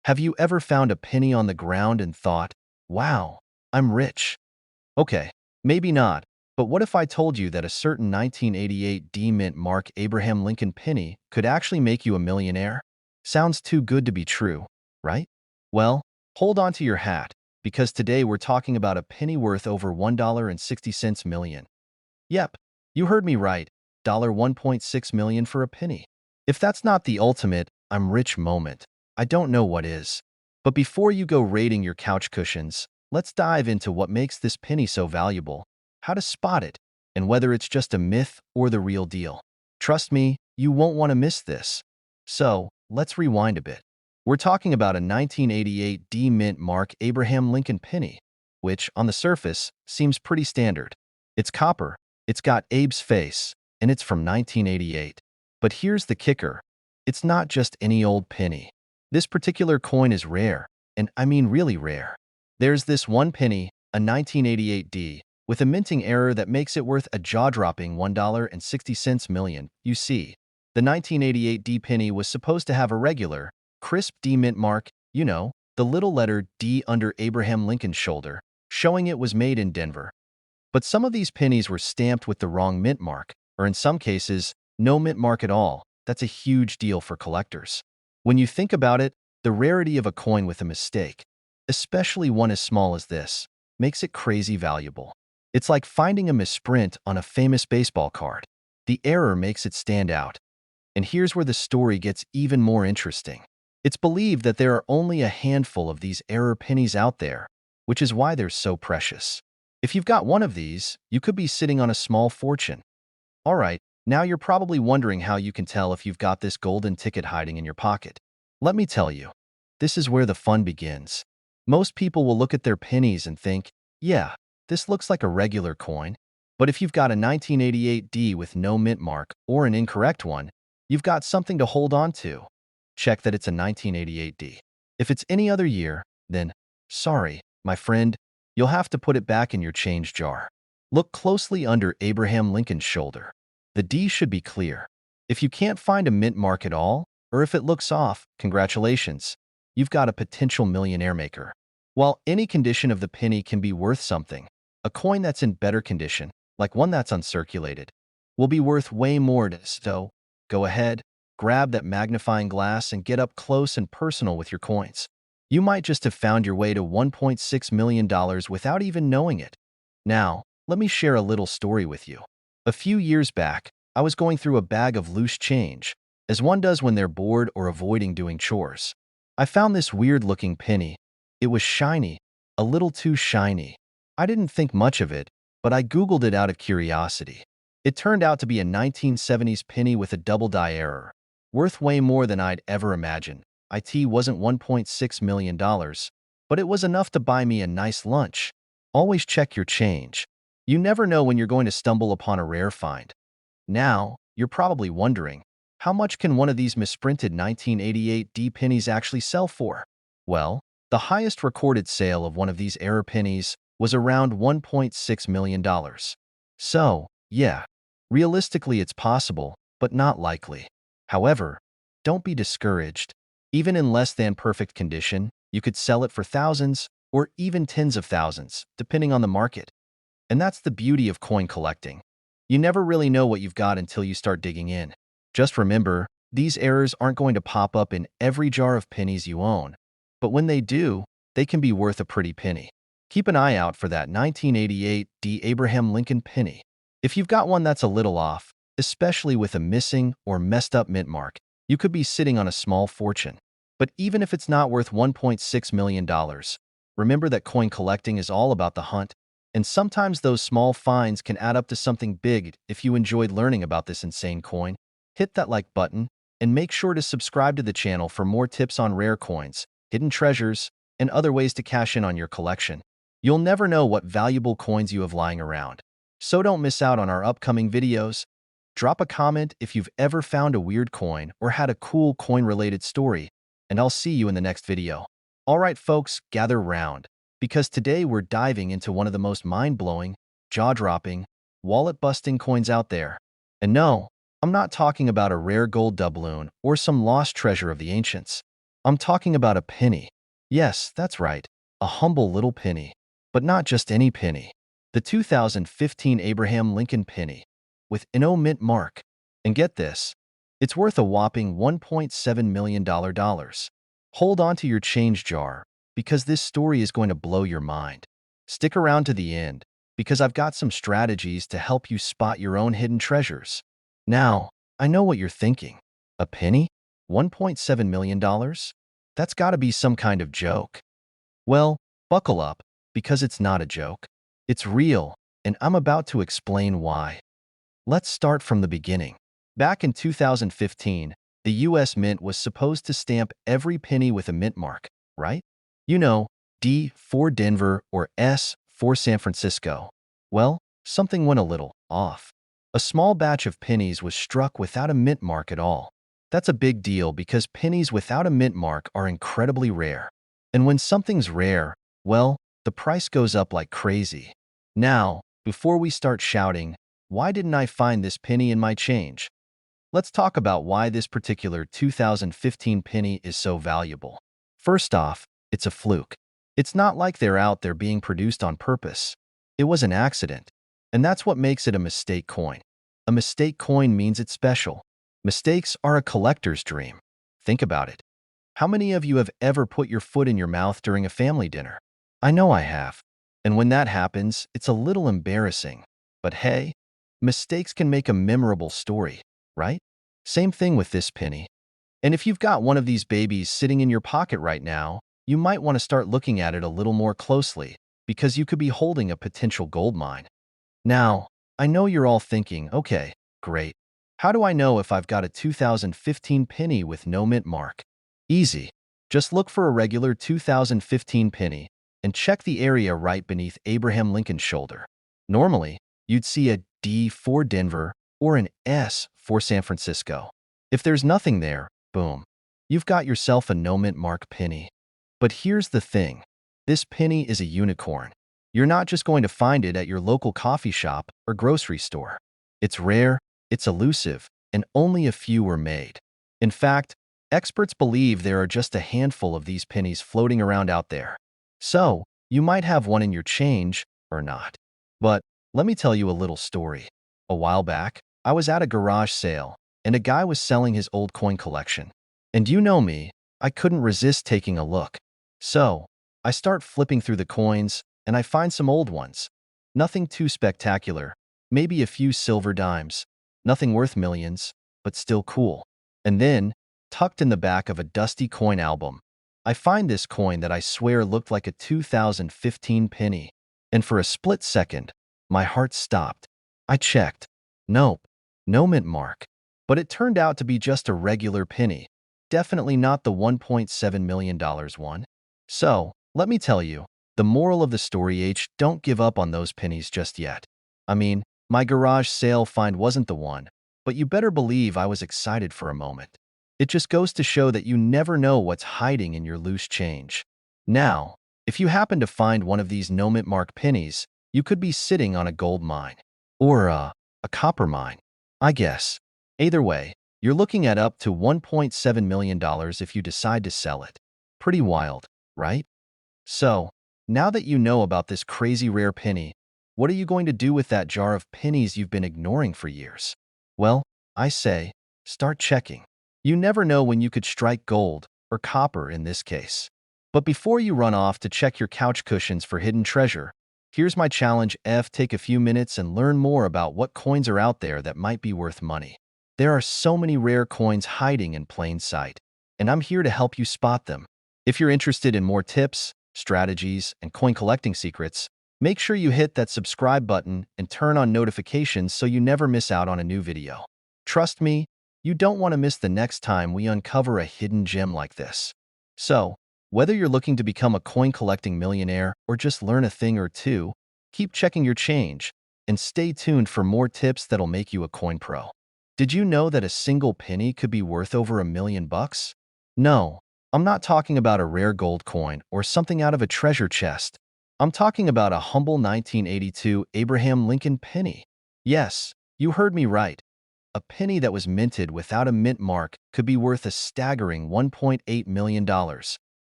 Have you ever found a penny on the ground and thought, wow, I'm rich? Okay, maybe not, but what if I told you that a certain 1988 D Mint Mark Abraham Lincoln penny could actually make you a millionaire? Sounds too good to be true, right? Well, hold on to your hat, because today we're talking about a penny worth over $1.60 million. Yep, you heard me right, $1.6 million for a penny. If that's not the ultimate I'm rich moment, I don't know what is. But before you go rating your couch cushions, let's dive into what makes this penny so valuable, how to spot it, and whether it's just a myth or the real deal. Trust me, you won't want to miss this. So, let's rewind a bit. We're talking about a 1988 D Mint Mark Abraham Lincoln penny, which, on the surface, seems pretty standard. It's copper, it's got Abe's face, and it's from 1988. But here's the kicker. It's not just any old penny. This particular coin is rare, and I mean really rare. There's this one penny, a 1988D, with a minting error that makes it worth a jaw-dropping $1.60 million. You see, the 1988D penny was supposed to have a regular, crisp D mint mark, the little letter D under Abraham Lincoln's shoulder, showing it was made in Denver. But some of these pennies were stamped with the wrong mint mark, or in some cases, no mint mark at all. That's a huge deal for collectors. When you think about it, the rarity of a coin with a mistake, especially one as small as this, makes it crazy valuable. It's like finding a misprint on a famous baseball card. The error makes it stand out. And here's where the story gets even more interesting. It's believed that there are only a handful of these error pennies out there, which is why they're so precious. If you've got one of these, you could be sitting on a small fortune. All right, now you're probably wondering how you can tell if you've got this golden ticket hiding in your pocket. Let me tell you, this is where the fun begins. Most people will look at their pennies and think, yeah, this looks like a regular coin. But if you've got a 1988D with no mint mark or an incorrect one, you've got something to hold on to. Check that it's a 1988D. If it's any other year, then, sorry, my friend, you'll have to put it back in your change jar. Look closely under Abraham Lincoln's shoulder. The D should be clear. If you can't find a mint mark at all, or if it looks off, congratulations, you've got a potential millionaire maker. While any condition of the penny can be worth something, a coin that's in better condition, like one that's uncirculated, will be worth way more. So, go ahead, grab that magnifying glass and get up close and personal with your coins. You might just have found your way to $1.6 million without even knowing it. Now, let me share a little story with you. A few years back, I was going through a bag of loose change, as one does when they're bored or avoiding doing chores. I found this weird-looking penny. It was shiny, a little too shiny. I didn't think much of it, but I Googled it out of curiosity. It turned out to be a 1970s penny with a double die error, worth way more than I'd ever imagined. It wasn't $1.6 million, but it was enough to buy me a nice lunch. Always check your change. You never know when you're going to stumble upon a rare find. Now, you're probably wondering, how much can one of these misprinted 1988 D pennies actually sell for? Well, the highest recorded sale of one of these error pennies was around $1.6 million. So, yeah, realistically it's possible, but not likely. However, don't be discouraged. Even in less than perfect condition, you could sell it for thousands or even tens of thousands, depending on the market. And that's the beauty of coin collecting. You never really know what you've got until you start digging in. Just remember, these errors aren't going to pop up in every jar of pennies you own. But when they do, they can be worth a pretty penny. Keep an eye out for that 1988 D Abraham Lincoln penny. If you've got one that's a little off, especially with a missing or messed up mint mark, you could be sitting on a small fortune. But even if it's not worth $1.6 million, remember that coin collecting is all about the hunt. And sometimes those small finds can add up to something big. If you enjoyed learning about this insane coin, hit that like button and make sure to subscribe to the channel for more tips on rare coins, hidden treasures, and other ways to cash in on your collection. You'll never know what valuable coins you have lying around. So don't miss out on our upcoming videos. Drop a comment if you've ever found a weird coin or had a cool coin-related story, and I'll see you in the next video. Alright folks, gather round, because today we're diving into one of the most mind-blowing, jaw-dropping, wallet-busting coins out there. And no, I'm not talking about a rare gold doubloon or some lost treasure of the ancients. I'm talking about a penny. Yes, that's right, a humble little penny. But not just any penny. The 2015 Abraham Lincoln penny, with an mint mark. And get this, it's worth a whopping $1.7 million. Hold on to your change jar, because this story is going to blow your mind. Stick around to the end, because I've got some strategies to help you spot your own hidden treasures. Now, I know what you're thinking. A penny? $1.7 million? That's gotta be some kind of joke. Well, buckle up, because it's not a joke. It's real, and I'm about to explain why. Let's start from the beginning. Back in 2015, the US Mint was supposed to stamp every penny with a mint mark, right? You know, D for Denver or S for San Francisco. Well, something went a little off. A small batch of pennies was struck without a mint mark at all. That's a big deal because pennies without a mint mark are incredibly rare. And when something's rare, well, the price goes up like crazy. Now, before we start shouting, why didn't I find this penny in my change? Let's talk about why this particular 2015 penny is so valuable. First off, it's a fluke. It's not like they're out there being produced on purpose. It was an accident. And that's what makes it a mistake coin. A mistake coin means it's special. Mistakes are a collector's dream. Think about it. How many of you have ever put your foot in your mouth during a family dinner? I know I have. And when that happens, it's a little embarrassing. But hey, mistakes can make a memorable story, right? Same thing with this penny. And if you've got one of these babies sitting in your pocket right now, you might want to start looking at it a little more closely because you could be holding a potential gold mine. Now, I know you're all thinking, okay, great. How do I know if I've got a 2015 penny with no mint mark? Easy. Just look for a regular 2015 penny and check the area right beneath Abraham Lincoln's shoulder. Normally, you'd see a D for Denver or an S for San Francisco. If there's nothing there, boom, you've got yourself a no mint mark penny. But here's the thing. This penny is a unicorn. You're not just going to find it at your local coffee shop or grocery store. It's rare, it's elusive, and only a few were made. In fact, experts believe there are just a handful of these pennies floating around out there. So, you might have one in your change or not. But let me tell you a little story. A while back, I was at a garage sale, and a guy was selling his old coin collection. And you know me, I couldn't resist taking a look. So, I start flipping through the coins, and I find some old ones. Nothing too spectacular, maybe a few silver dimes. Nothing worth millions, but still cool. And then, tucked in the back of a dusty coin album, I find this coin that I swear looked like a 2015 penny. And for a split second, my heart stopped. I checked. Nope, no mint mark. But it turned out to be just a regular penny. Definitely not the $1.7 million one. So, let me tell you, the moral of the story don't give up on those pennies just yet. I mean, my garage sale find wasn't the one, but you better believe I was excited for a moment. It just goes to show that you never know what's hiding in your loose change. Now, if you happen to find one of these no mint mark pennies, you could be sitting on a gold mine. Or a copper mine, I guess. Either way, you're looking at up to $1.7 million if you decide to sell it. Pretty wild, right? So, now that you know about this crazy rare penny, what are you going to do with that jar of pennies you've been ignoring for years? Well, I say, start checking. You never know when you could strike gold, or copper in this case. But before you run off to check your couch cushions for hidden treasure, here's my challenge. Take a few minutes and learn more about what coins are out there that might be worth money. There are so many rare coins hiding in plain sight, and I'm here to help you spot them. If you're interested in more tips, strategies, and coin collecting secrets, make sure you hit that subscribe button and turn on notifications so you never miss out on a new video. Trust me, you don't want to miss the next time we uncover a hidden gem like this. So, whether you're looking to become a coin collecting millionaire or just learn a thing or two, keep checking your change and stay tuned for more tips that'll make you a coin pro. Did you know that a single penny could be worth over $1 million? No, I'm not talking about a rare gold coin or something out of a treasure chest. I'm talking about a humble 1982 Abraham Lincoln penny. Yes, you heard me right. a penny that was minted without a mint mark could be worth a staggering $1.8 million.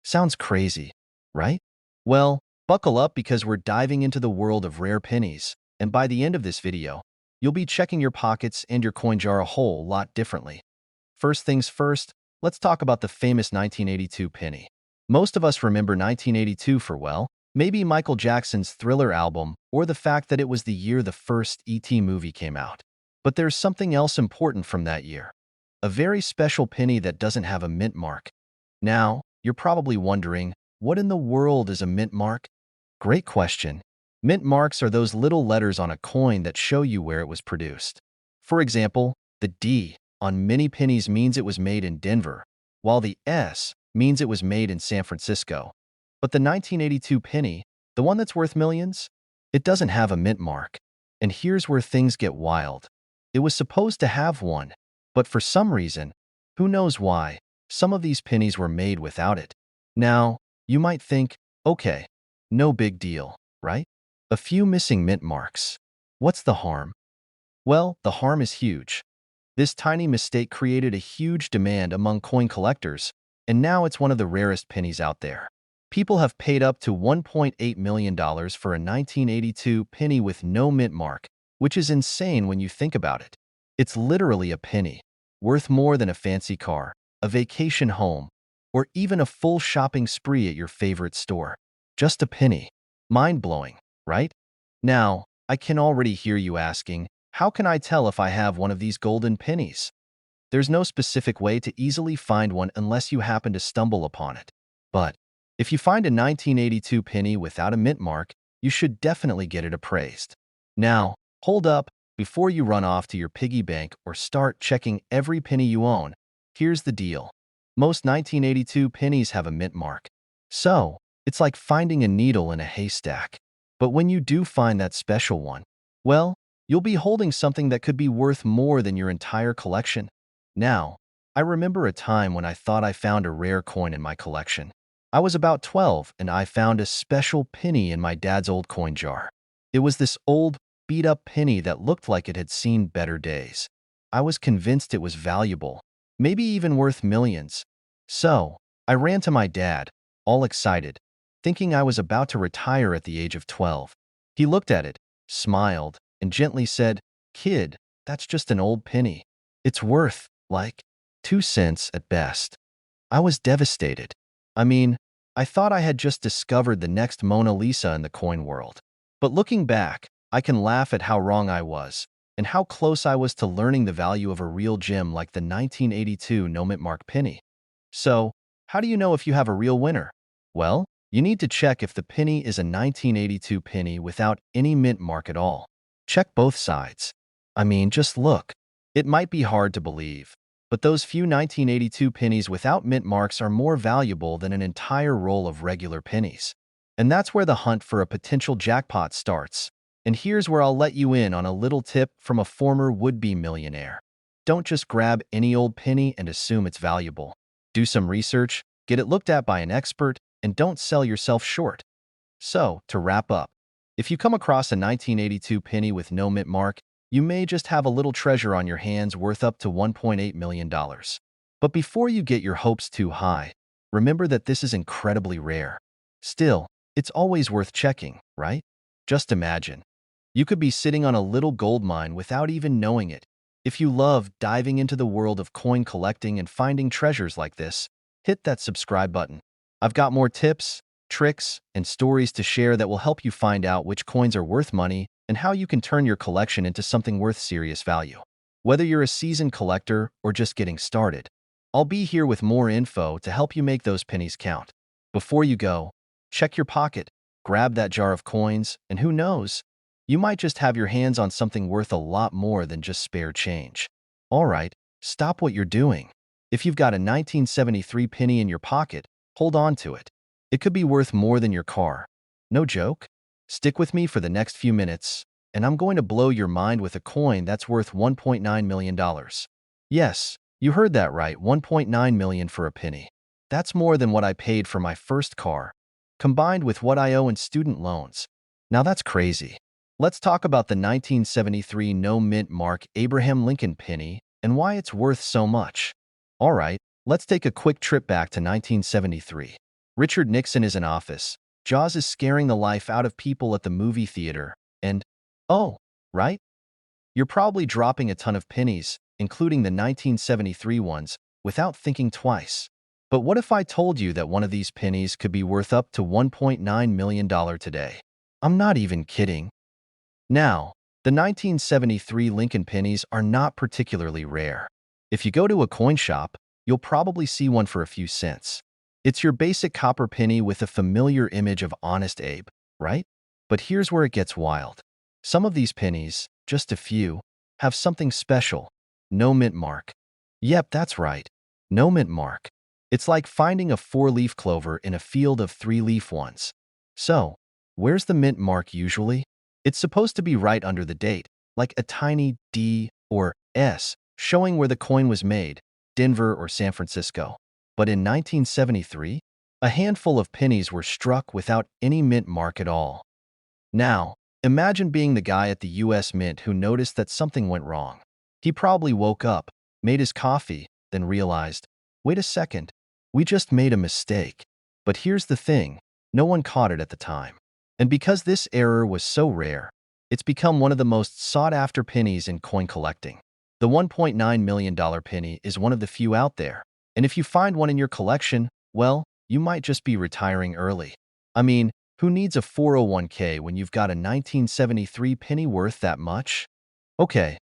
Sounds crazy, right? Well, buckle up because we're diving into the world of rare pennies, and by the end of this video, you'll be checking your pockets and your coin jar a whole lot differently. First things first, let's talk about the famous 1982 penny. Most of us remember 1982 for, well, maybe Michael Jackson's Thriller album or the fact that it was the year the first E.T. movie came out. But there's something else important from that year. A very special penny that doesn't have a mint mark. Now, you're probably wondering, what in the world is a mint mark? Great question. Mint marks are those little letters on a coin that show you where it was produced. For example, the D on many pennies means it was made in Denver, while the S means it was made in San Francisco. But the 1982 penny, the one that's worth millions, it doesn't have a mint mark. And here's where things get wild. It was supposed to have one, but for some reason, who knows why, some of these pennies were made without it. Now, you might think, okay, no big deal, right? A few missing mint marks. What's the harm? Well, the harm is huge. This tiny mistake created a huge demand among coin collectors, and now it's one of the rarest pennies out there. People have paid up to $1.8 million for a 1982 penny with no mint mark, which is insane when you think about it. It's literally a penny, worth more than a fancy car, a vacation home, or even a full shopping spree at your favorite store. Just a penny. Mind-blowing, right? Now, I can already hear you asking, how can I tell if I have one of these golden pennies? There's no specific way to easily find one unless you happen to stumble upon it. But if you find a 1982 penny without a mint mark, you should definitely get it appraised. Now, hold up, before you run off to your piggy bank or start checking every penny you own, here's the deal. Most 1982 pennies have a mint mark. So, it's like finding a needle in a haystack. But when you do find that special one, well, you'll be holding something that could be worth more than your entire collection. Now, I remember a time when I thought I found a rare coin in my collection. I was about 12 and I found a special penny in my dad's old coin jar. It was this old, beat-up penny that looked like it had seen better days. I was convinced it was valuable, maybe even worth millions. So, I ran to my dad, all excited, thinking I was about to retire at the age of 12. He looked at it, smiled, and gently said, "Kid, that's just an old penny. It's worth, like, 2 cents at best." I was devastated. I mean, I thought I had just discovered the next Mona Lisa in the coin world. But looking back, I can laugh at how wrong I was, and how close I was to learning the value of a real gem like the 1982 no mint mark penny. So, how do you know if you have a real winner? Well, you need to check if the penny is a 1982 penny without any mint mark at all. Check both sides. I mean, just look. It might be hard to believe, but those few 1982 pennies without mint marks are more valuable than an entire roll of regular pennies. And that's where the hunt for a potential jackpot starts. And here's where I'll let you in on a little tip from a former would-be millionaire. Don't just grab any old penny and assume it's valuable. Do some research, get it looked at by an expert, and don't sell yourself short. So, to wrap up, if you come across a 1982 penny with no mint mark, you may just have a little treasure on your hands worth up to $1.8 million. But before you get your hopes too high, remember that this is incredibly rare. Still, it's always worth checking, right? Just imagine. You could be sitting on a little gold mine without even knowing it. If you love diving into the world of coin collecting and finding treasures like this, hit that subscribe button. I've got more tips, tricks, and stories to share that will help you find out which coins are worth money and how you can turn your collection into something worth serious value. Whether you're a seasoned collector or just getting started, I'll be here with more info to help you make those pennies count. Before you go, check your pocket, grab that jar of coins, and who knows, you might just have your hands on something worth a lot more than just spare change. All right, stop what you're doing. If you've got a 1973 penny in your pocket, hold on to it. It could be worth more than your car. No joke? Stick with me for the next few minutes, and I'm going to blow your mind with a coin that's worth $1.9 million. Yes, you heard that right, $1.9 million for a penny. That's more than what I paid for my first car, combined with what I owe in student loans. Now that's crazy. let's talk about the 1973 no-mint mark Abraham Lincoln penny and why it's worth so much. All right, let's take a quick trip back to 1973. Richard Nixon is in office. Jaws is scaring the life out of people at the movie theater. And, oh, right? You're probably dropping a ton of pennies, including the 1973 ones, without thinking twice. But what if I told you that one of these pennies could be worth up to $1.9 million today? I'm not even kidding. Now, the 1973 Lincoln pennies are not particularly rare. If you go to a coin shop, you'll probably see one for a few cents. It's your basic copper penny with a familiar image of Honest Abe, right? But here's where it gets wild. Some of these pennies, just a few, have something special. No mint mark. Yep, that's right. No mint mark. It's like finding a four-leaf clover in a field of three-leaf ones. So, where's the mint mark usually? It's supposed to be right under the date, like a tiny D or S, showing where the coin was made, Denver or San Francisco. But in 1973, a handful of pennies were struck without any mint mark at all. Now, imagine being the guy at the US Mint who noticed that something went wrong. He probably woke up, made his coffee, then realized, wait a second, we just made a mistake. But here's the thing, no one caught it at the time. And because this error was so rare, it's become one of the most sought-after pennies in coin collecting. The $1.9 million penny is one of the few out there. And if you find one in your collection, well, you might just be retiring early. I mean, who needs a 401k when you've got a 1973 penny worth that much? Okay,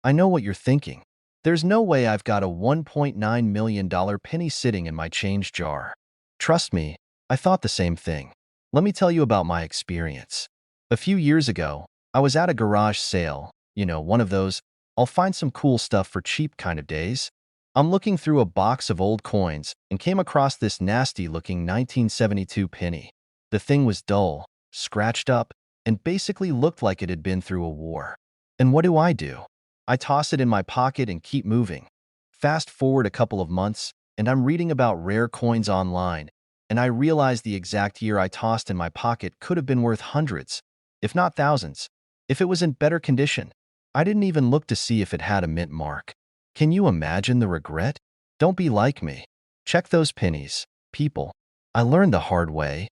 I know what you're thinking. There's no way I've got a $1.9 million penny sitting in my change jar. Trust me, I thought the same thing. Let me tell you about my experience. A few years ago, I was at a garage sale, one of those, I'll find some cool stuff for cheap kind of days. I'm looking through a box of old coins and came across this nasty-looking 1972 penny. The thing was dull, scratched up, and basically looked like it had been through a war. And what do? I toss it in my pocket and keep moving. Fast forward a couple of months, and I'm reading about rare coins online, and I realize the exact year I tossed in my pocket could have been worth hundreds, if not thousands, if it was in better condition. I didn't even look to see if it had a mint mark. Can you imagine the regret? Don't be like me. Check those pennies, people. I learned the hard way.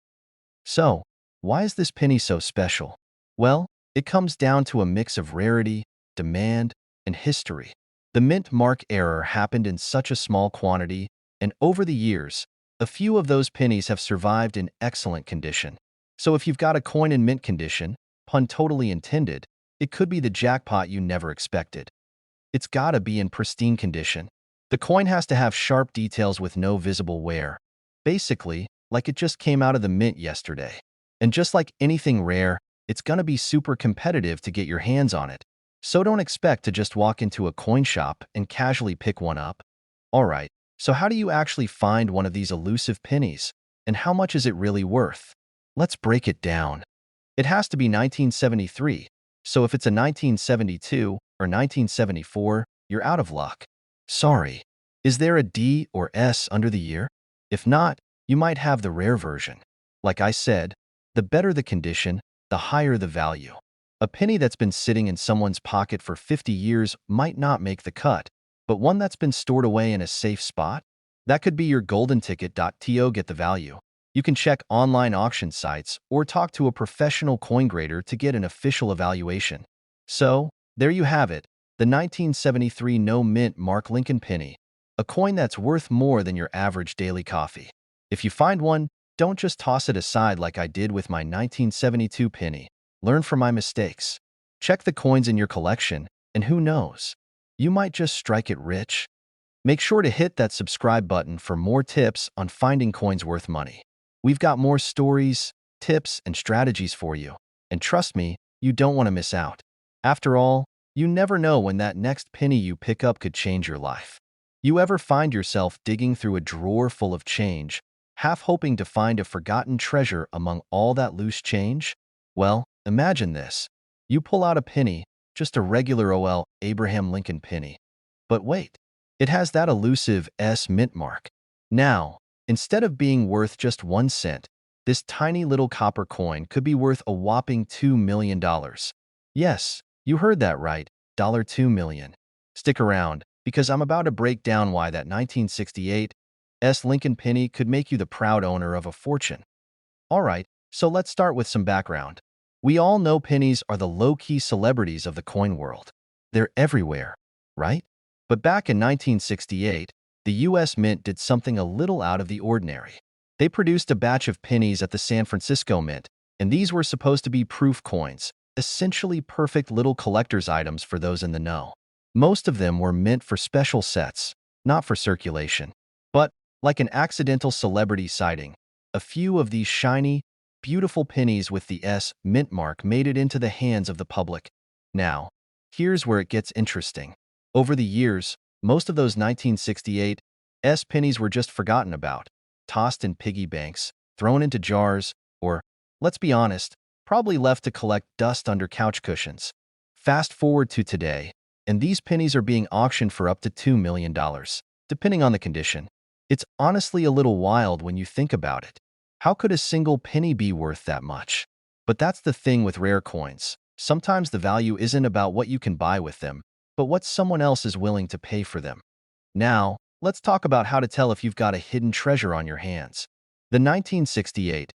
So, why is this penny so special? Well, it comes down to a mix of rarity, demand, and history. The mint mark error happened in such a small quantity, and over the years, a few of those pennies have survived in excellent condition. So if you've got a coin in mint condition, pun totally intended, it could be the jackpot you never expected. It's gotta be in pristine condition. The coin has to have sharp details with no visible wear. Basically, like it just came out of the mint yesterday. And just like anything rare, it's gonna be super competitive to get your hands on it. So don't expect to just walk into a coin shop and casually pick one up. Alright, so how do you actually find one of these elusive pennies? And how much is it really worth? Let's break it down. It has to be 1973, so if it's a 1972 or 1974, you're out of luck. Sorry. Is there a D or S under the year? If not, you might have the rare version. Like I said, the better the condition, the higher the value. A penny that's been sitting in someone's pocket for 50 years might not make the cut, but one that's been stored away in a safe spot? That could be your golden ticket.to get the value. You can check online auction sites or talk to a professional coin grader to get an official evaluation. So, there you have it, the 1973 no-mint Mark Lincoln penny, a coin that's worth more than your average daily coffee. If you find one, don't just toss it aside like I did with my 1972 penny. Learn from my mistakes. Check the coins in your collection, and who knows, you might just strike it rich. Make sure to hit that subscribe button for more tips on finding coins worth money. We've got more stories, tips, and strategies for you. And trust me, you don't want to miss out. After all, you never know when that next penny you pick up could change your life. You ever find yourself digging through a drawer full of change, half hoping to find a forgotten treasure among all that loose change? Well, imagine this. You pull out a penny, just a regular Abraham Lincoln penny. But wait, it has that elusive S mint mark. Now, instead of being worth just 1 cent, this tiny little copper coin could be worth a whopping $2 million. Yes, you heard that right, $2 million. Stick around, because I'm about to break down why that 1968 Lincoln penny could make you the proud owner of a fortune. Alright, so let's start with some background. We all know pennies are the low-key celebrities of the coin world. They're everywhere, right? But back in 1968, the US Mint did something a little out of the ordinary. They produced a batch of pennies at the San Francisco Mint, and these were supposed to be proof coins, essentially perfect little collector's items for those in the know. Most of them were meant for special sets, not for circulation. But, like an accidental celebrity sighting, a few of these shiny, beautiful pennies with the Mint mark made it into the hands of the public. Now, here's where it gets interesting. Over the years, most of those 1968 pennies were just forgotten about, tossed in piggy banks, thrown into jars, or, let's be honest, probably left to collect dust under couch cushions. Fast forward to today, and these pennies are being auctioned for up to $2 million, depending on the condition. It's honestly a little wild when you think about it. How could a single penny be worth that much? But that's the thing with rare coins. Sometimes the value isn't about what you can buy with them, but what someone else is willing to pay for them. Now, let's talk about how to tell if you've got a hidden treasure on your hands. The 1968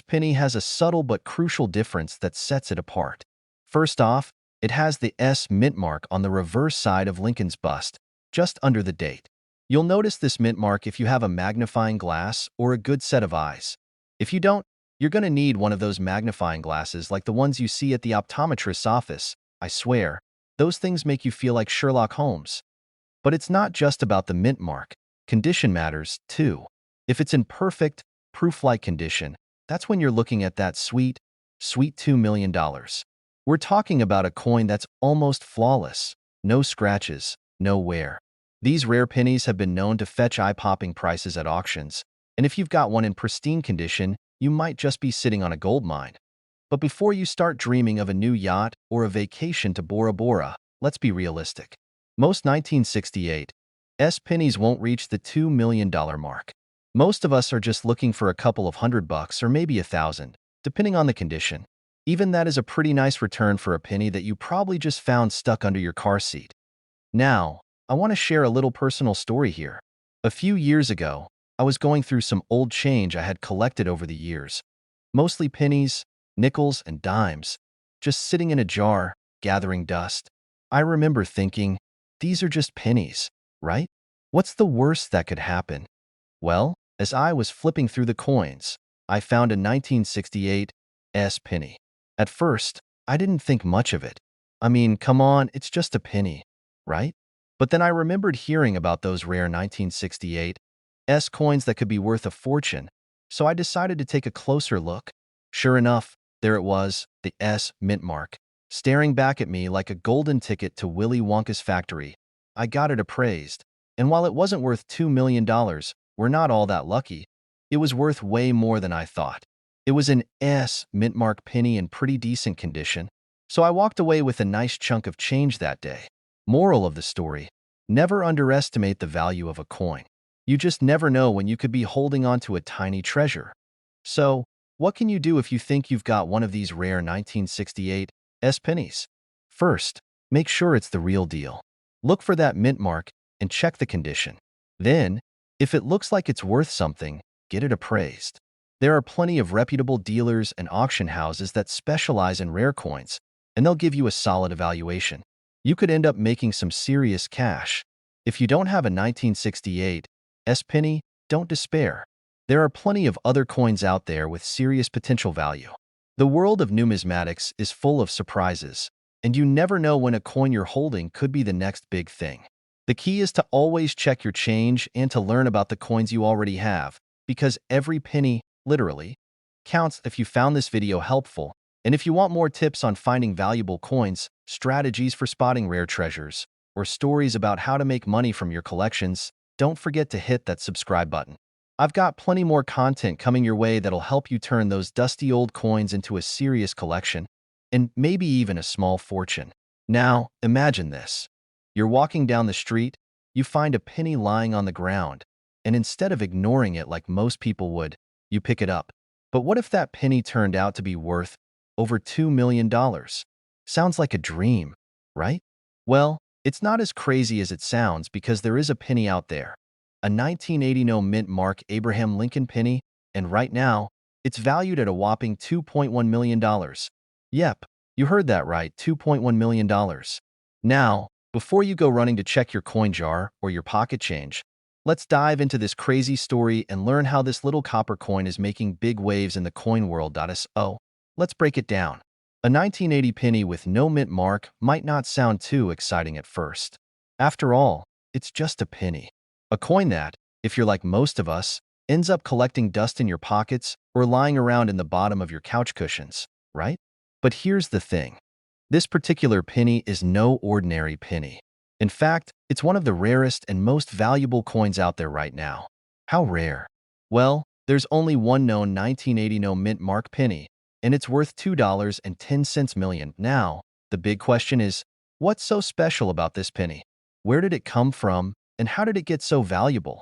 penny has a subtle but crucial difference that sets it apart. First off, it has the Mint mark on the reverse side of Lincoln's bust, just under the date. You'll notice this mint mark if you have a magnifying glass or a good set of eyes. If you don't, you're going to need one of those magnifying glasses like the ones you see at the optometrist's office. I swear, those things make you feel like Sherlock Holmes. But it's not just about the mint mark. Condition matters, too. If it's in perfect, proof-like condition, that's when you're looking at that sweet $2 million. We're talking about a coin that's almost flawless. No scratches, no wear. These rare pennies have been known to fetch eye-popping prices at auctions, and if you've got one in pristine condition, you might just be sitting on a gold mine. But before you start dreaming of a new yacht or a vacation to Bora Bora, let's be realistic. Most 1968 pennies won't reach the $2 million mark. Most of us are just looking for a couple of $100 or maybe 1,000, depending on the condition. Even that is a pretty nice return for a penny that you probably just found stuck under your car seat. Now, I want to share a little personal story here. A few years ago, I was going through some old change I had collected over the years. Mostly pennies, nickels, and dimes, just sitting in a jar, gathering dust. I remember thinking, these are just pennies, right? What's the worst that could happen? Well, as I was flipping through the coins, I found a 1968 penny. At first, I didn't think much of it. I mean, come on, it's just a penny, right? But then I remembered hearing about those rare 1968 coins that could be worth a fortune, so I decided to take a closer look. Sure enough, there it was, the Mint mark, staring back at me like a golden ticket to Willy Wonka's factory. I got it appraised, and while it wasn't worth $2 million, we're not all that lucky. It was worth way more than I thought. It was an Mint mark penny in pretty decent condition, so I walked away with a nice chunk of change that day. Moral of the story: never underestimate the value of a coin. You just never know when you could be holding on to a tiny treasure. So, what can you do if you think you've got one of these rare 1968 pennies? First, make sure it's the real deal. Look for that mint mark and check the condition. Then, if it looks like it's worth something, get it appraised. There are plenty of reputable dealers and auction houses that specialize in rare coins, and they'll give you a solid evaluation. You could end up making some serious cash. If you don't have a 1968 penny, don't despair. There are plenty of other coins out there with serious potential value. The world of numismatics is full of surprises, and you never know when a coin you're holding could be the next big thing. The key is to always check your change and to learn about the coins you already have, because every penny, literally, counts. If you found this video helpful, and if you want more tips on finding valuable coins, strategies for spotting rare treasures, or stories about how to make money from your collections, don't forget to hit that subscribe button. I've got plenty more content coming your way that'll help you turn those dusty old coins into a serious collection, and maybe even a small fortune. Now, imagine this. You're walking down the street, you find a penny lying on the ground, and instead of ignoring it like most people would, you pick it up. But what if that penny turned out to be worth over $2 million? Sounds like a dream, right? Well, it's not as crazy as it sounds because there is a penny out there. A 1980 no mint mark Abraham Lincoln penny, and right now, it's valued at a whopping $2.1 million. Yep, you heard that right, $2.1 million. Now, before you go running to check your coin jar or your pocket change, let's dive into this crazy story and learn how this little copper coin is making big waves in the coin world. So, let's break it down. A 1980 penny with no mint mark might not sound too exciting at first. After all, it's just a penny. A coin that, if you're like most of us, ends up collecting dust in your pockets or lying around in the bottom of your couch cushions, right? But here's the thing. This particular penny is no ordinary penny. In fact, it's one of the rarest and most valuable coins out there right now. How rare? Well, there's only one known 1980 no mint mark penny, and it's worth $2.10 million. Now, the big question is, what's so special about this penny? Where did it come from, and how did it get so valuable?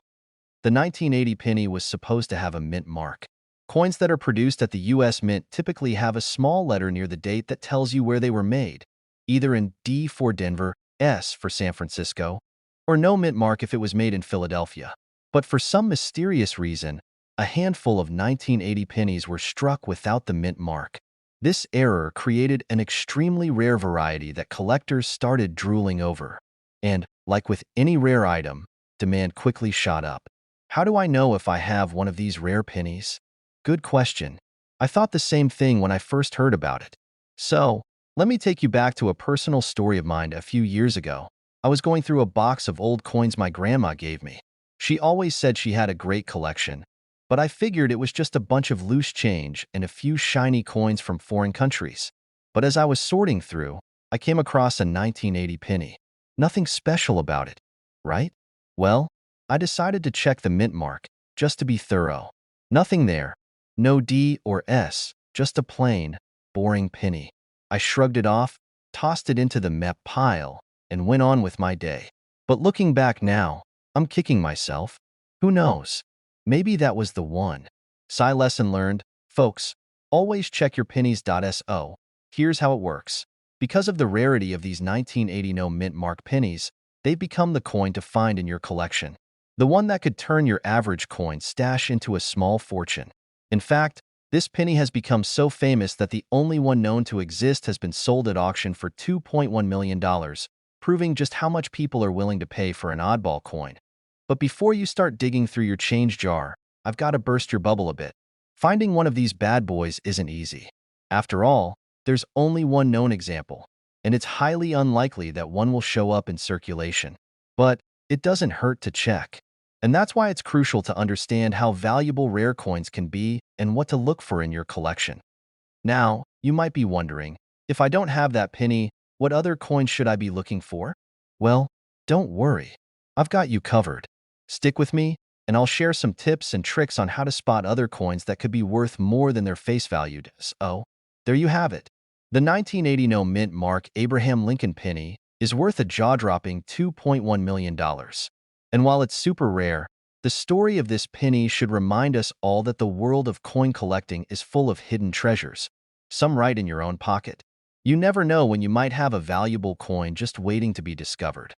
The 1980 penny was supposed to have a mint mark. Coins that are produced at the U.S. Mint typically have a small letter near the date that tells you where they were made, either in D for Denver, S for San Francisco, or no mint mark if it was made in Philadelphia. But for some mysterious reason, a handful of 1980 pennies were struck without the mint mark. This error created an extremely rare variety that collectors started drooling over. And, like with any rare item, demand quickly shot up. How do I know if I have one of these rare pennies? Good question. I thought the same thing when I first heard about it. So, let me take you back to a personal story of mine a few years ago. I was going through a box of old coins my grandma gave me. She always said she had a great collection, but I figured it was just a bunch of loose change and a few shiny coins from foreign countries. But as I was sorting through, I came across a 1980 penny. Nothing special about it, right? Well, I decided to check the mint mark, just to be thorough. Nothing there. No D or S, just a plain, boring penny. I shrugged it off, tossed it into the mep pile, and went on with my day. But looking back now, I'm kicking myself. Who knows? Maybe that was the one. Lesson learned. Folks, always check your pennies.so. Here's how it works. Because of the rarity of these 1980 no mint mark pennies, they've become the coin to find in your collection. The one that could turn your average coin stash into a small fortune. In fact, this penny has become so famous that the only one known to exist has been sold at auction for $2.1 million, proving just how much people are willing to pay for an oddball coin. But before you start digging through your change jar, I've got to burst your bubble a bit. Finding one of these bad boys isn't easy. After all, there's only one known example, and it's highly unlikely that one will show up in circulation. But it doesn't hurt to check. And that's why it's crucial to understand how valuable rare coins can be and what to look for in your collection. Now, you might be wondering, if I don't have that penny, what other coins should I be looking for? Well, don't worry. I've got you covered. Stick with me, and I'll share some tips and tricks on how to spot other coins that could be worth more than their face value. So, there you have it. The 1980 no mint mark Abraham Lincoln penny is worth a jaw-dropping $2.1 million. And while it's super rare, the story of this penny should remind us all that the world of coin collecting is full of hidden treasures, some right in your own pocket. You never know when you might have a valuable coin just waiting to be discovered.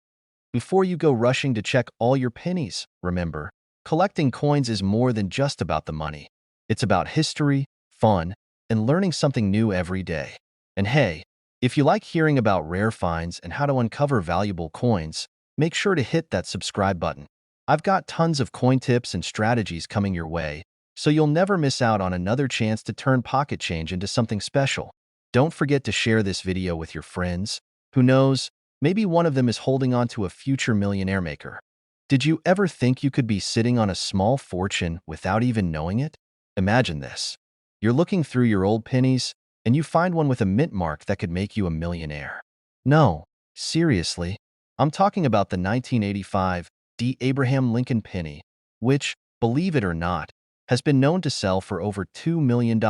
Before you go rushing to check all your pennies, remember, collecting coins is more than just about the money. It's about history, fun, and learning something new every day. And hey, if you like hearing about rare finds and how to uncover valuable coins, make sure to hit that subscribe button. I've got tons of coin tips and strategies coming your way, so you'll never miss out on another chance to turn pocket change into something special. Don't forget to share this video with your friends. Who knows, maybe one of them is holding on to a future millionaire maker. Did you ever think you could be sitting on a small fortune without even knowing it? Imagine this. You're looking through your old pennies, and you find one with a mint mark that could make you a millionaire. No, seriously. I'm talking about the 1985 D. Abraham Lincoln penny, which, believe it or not, has been known to sell for over $2 million.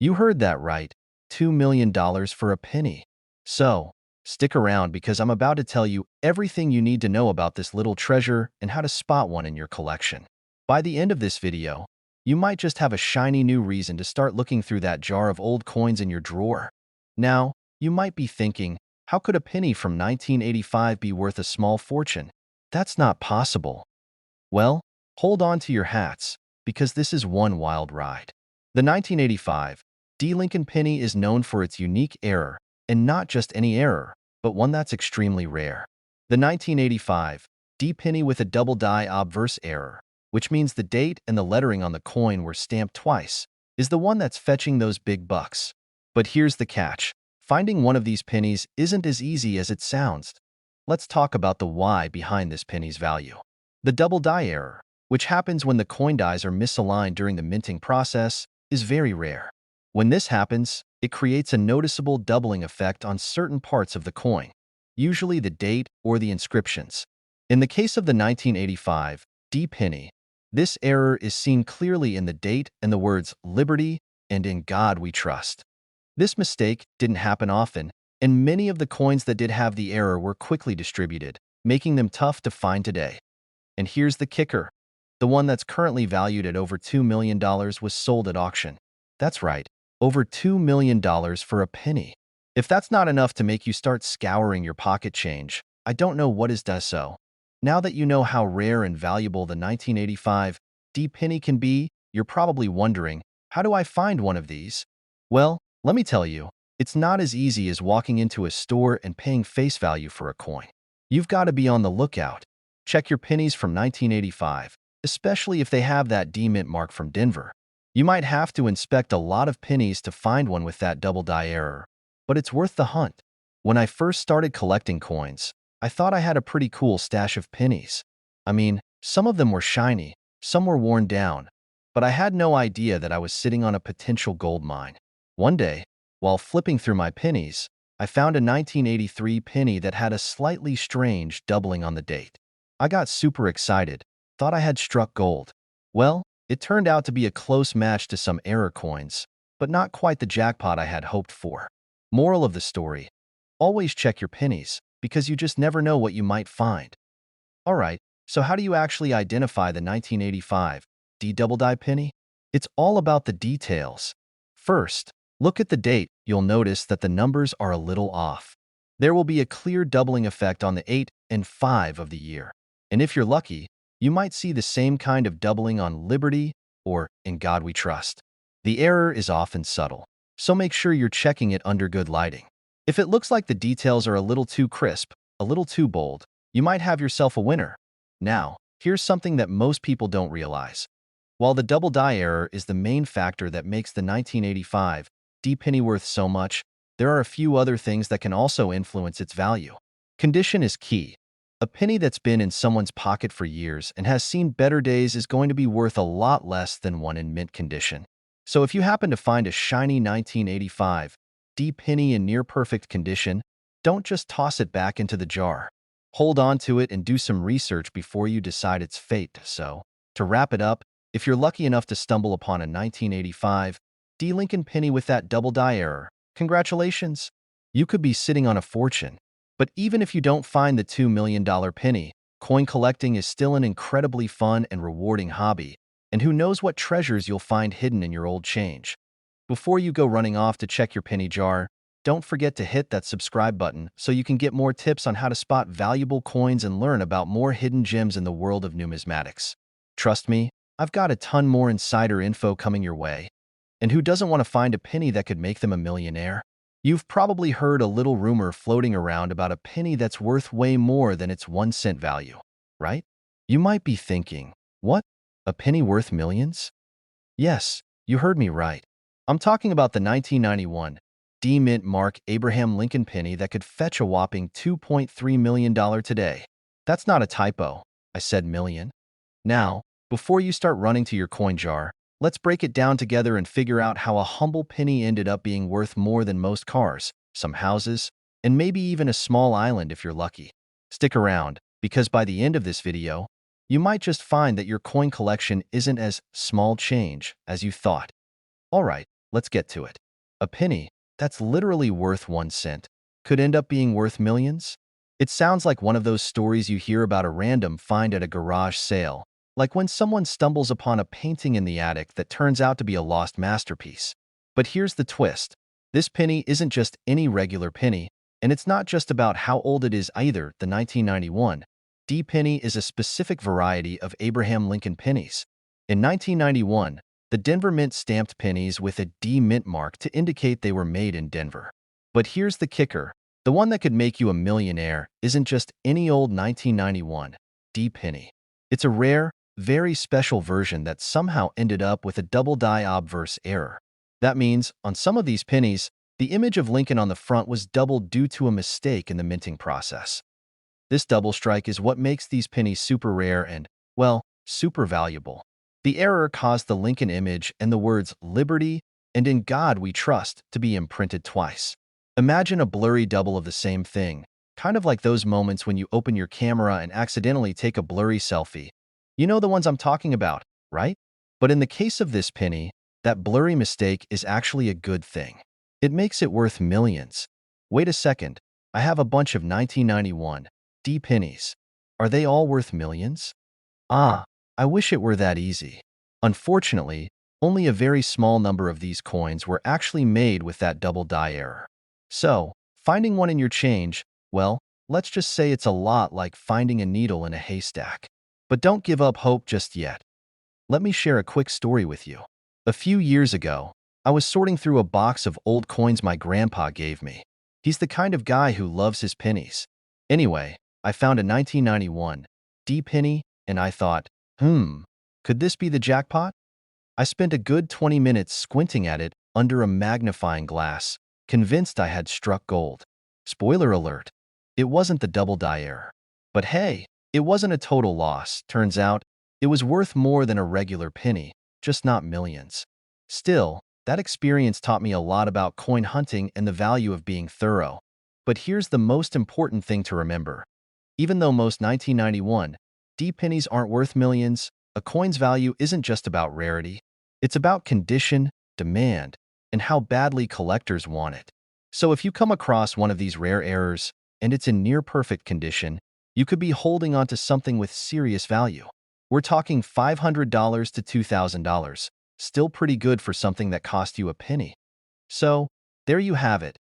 You heard that right, $2 million for a penny. So, stick around because I'm about to tell you everything you need to know about this little treasure and how to spot one in your collection. By the end of this video, you might just have a shiny new reason to start looking through that jar of old coins in your drawer. Now, you might be thinking, how could a penny from 1985 be worth a small fortune? That's not possible. Well, hold on to your hats, because this is one wild ride. The 1985 D. Lincoln penny is known for its unique error, and not just any error, but one that's extremely rare. The 1985 D penny with a double die obverse error, which means the date and the lettering on the coin were stamped twice, is the one that's fetching those big bucks. But here's the catch. Finding one of these pennies isn't as easy as it sounds. Let's talk about the why behind this penny's value. The double die error, which happens when the coin dies are misaligned during the minting process, is very rare. When this happens, it creates a noticeable doubling effect on certain parts of the coin, usually the date or the inscriptions. In the case of the 1985 D penny, this error is seen clearly in the date and the words "Liberty" and "In God We Trust." This mistake didn't happen often, and many of the coins that did have the error were quickly distributed, making them tough to find today. And here's the kicker. The one that's currently valued at over $2 million was sold at auction. That's right, over $2 million for a penny. If that's not enough to make you start scouring your pocket change, I don't know what is does so. Now that you know how rare and valuable the 1985 D penny can be, you're probably wondering, how do I find one of these? Well, let me tell you, it's not as easy as walking into a store and paying face value for a coin. You've got to be on the lookout. Check your pennies from 1985, especially if they have that D mint mark from Denver. You might have to inspect a lot of pennies to find one with that double die error, but it's worth the hunt. When I first started collecting coins, I thought I had a pretty cool stash of pennies. I mean, some of them were shiny, some were worn down, but I had no idea that I was sitting on a potential gold mine. One day, while flipping through my pennies, I found a 1983 penny that had a slightly strange doubling on the date. I got super excited, thought I had struck gold. Well, it turned out to be a close match to some error coins, but not quite the jackpot I had hoped for. Moral of the story: always check your pennies, because you just never know what you might find. Alright, so how do you actually identify the 1985 D double die penny? It's all about the details. First, look at the date. You'll notice that the numbers are a little off. There will be a clear doubling effect on the 8 and 5 of the year. And if you're lucky, you might see the same kind of doubling on Liberty or In God We Trust. The error is often subtle, so make sure you're checking it under good lighting. If it looks like the details are a little too crisp, a little too bold, you might have yourself a winner. Now, here's something that most people don't realize. While the double die error is the main factor that makes the 1985 D penny worth so much, there are a few other things that can also influence its value. Condition is key. A penny that's been in someone's pocket for years and has seen better days is going to be worth a lot less than one in mint condition. So if you happen to find a shiny 1985 D penny in near-perfect condition, don't just toss it back into the jar. Hold on to it and do some research before you decide its fate. So, to wrap it up, if you're lucky enough to stumble upon a 1985 D Lincoln penny with that double die error, congratulations! You could be sitting on a fortune. But even if you don't find the $2 million penny, coin collecting is still an incredibly fun and rewarding hobby, and who knows what treasures you'll find hidden in your old change. Before you go running off to check your penny jar, don't forget to hit that subscribe button so you can get more tips on how to spot valuable coins and learn about more hidden gems in the world of numismatics. Trust me, I've got a ton more insider info coming your way. And who doesn't want to find a penny that could make them a millionaire? You've probably heard a little rumor floating around about a penny that's worth way more than its 1 cent value, right? You might be thinking, what? A penny worth millions? Yes, you heard me right. I'm talking about the 1991 D Mint Mark Abraham Lincoln penny that could fetch a whopping $2.3 million today. That's not a typo. I said million. Now, before you start running to your coin jar, let's break it down together and figure out how a humble penny ended up being worth more than most cars, some houses, and maybe even a small island if you're lucky. Stick around, because by the end of this video, you might just find that your coin collection isn't as small change as you thought. Alright, let's get to it. A penny that's literally worth 1 cent could end up being worth millions? It sounds like one of those stories you hear about a random find at a garage sale, like when someone stumbles upon a painting in the attic that turns out to be a lost masterpiece. But here's the twist. This penny isn't just any regular penny, and it's not just about how old it is either. The 1991 D penny is a specific variety of Abraham Lincoln pennies. In 1991, the Denver Mint stamped pennies with a D Mint mark to indicate they were made in Denver. But here's the kicker. The one that could make you a millionaire isn't just any old 1991 D penny. It's a rare, very special version that somehow ended up with a double die obverse error. That means, on some of these pennies, the image of Lincoln on the front was doubled due to a mistake in the minting process. This double strike is what makes these pennies super rare and, well, super valuable. The error caused the Lincoln image and the words "Liberty" and "In God We Trust" to be imprinted twice. Imagine a blurry double of the same thing, kind of like those moments when you open your camera and accidentally take a blurry selfie. You know the ones I'm talking about, right? But in the case of this penny, that blurry mistake is actually a good thing. It makes it worth millions. Wait a second, I have a bunch of 1991 D pennies. Are they all worth millions? Ah, I wish it were that easy. Unfortunately, only a very small number of these coins were actually made with that double die error. So, finding one in your change, well, let's just say it's a lot like finding a needle in a haystack. But don't give up hope just yet. Let me share a quick story with you. A few years ago, I was sorting through a box of old coins my grandpa gave me. He's the kind of guy who loves his pennies. Anyway, I found a 1991 D penny, and I thought, could this be the jackpot? I spent a good 20 minutes squinting at it under a magnifying glass, convinced I had struck gold. Spoiler alert, it wasn't the double die error. But hey, it wasn't a total loss. Turns out, it was worth more than a regular penny, just not millions. Still, that experience taught me a lot about coin hunting and the value of being thorough. But here's the most important thing to remember. Even though most 1991 D pennies aren't worth millions, a coin's value isn't just about rarity. It's about condition, demand, and how badly collectors want it. So if you come across one of these rare errors and it's in near-perfect condition, you could be holding onto something with serious value. We're talking $500 to $2,000, still pretty good for something that cost you a penny. So, there you have it.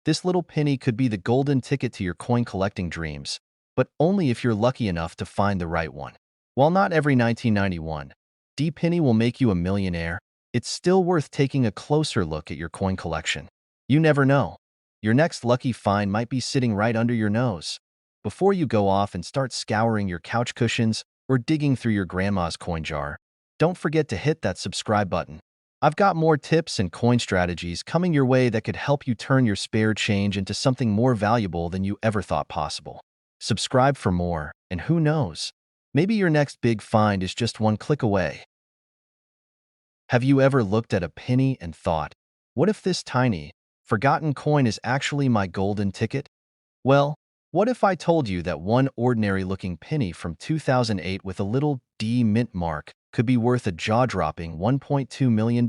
This little penny could be the golden ticket to your coin collecting dreams, but only if you're lucky enough to find the right one. While not every 1991 D penny will make you a millionaire, it's still worth taking a closer look at your coin collection. You never know. Your next lucky find might be sitting right under your nose. Before you go off and start scouring your couch cushions or digging through your grandma's coin jar, don't forget to hit that subscribe button. I've got more tips and coin strategies coming your way that could help you turn your spare change into something more valuable than you ever thought possible. Subscribe for more, and who knows, maybe your next big find is just one click away. Have you ever looked at a penny and thought, what if this tiny, forgotten coin is actually my golden ticket? Well, what if I told you that one ordinary-looking penny from 2008 with a little D mint mark could be worth a jaw-dropping $1.2 million?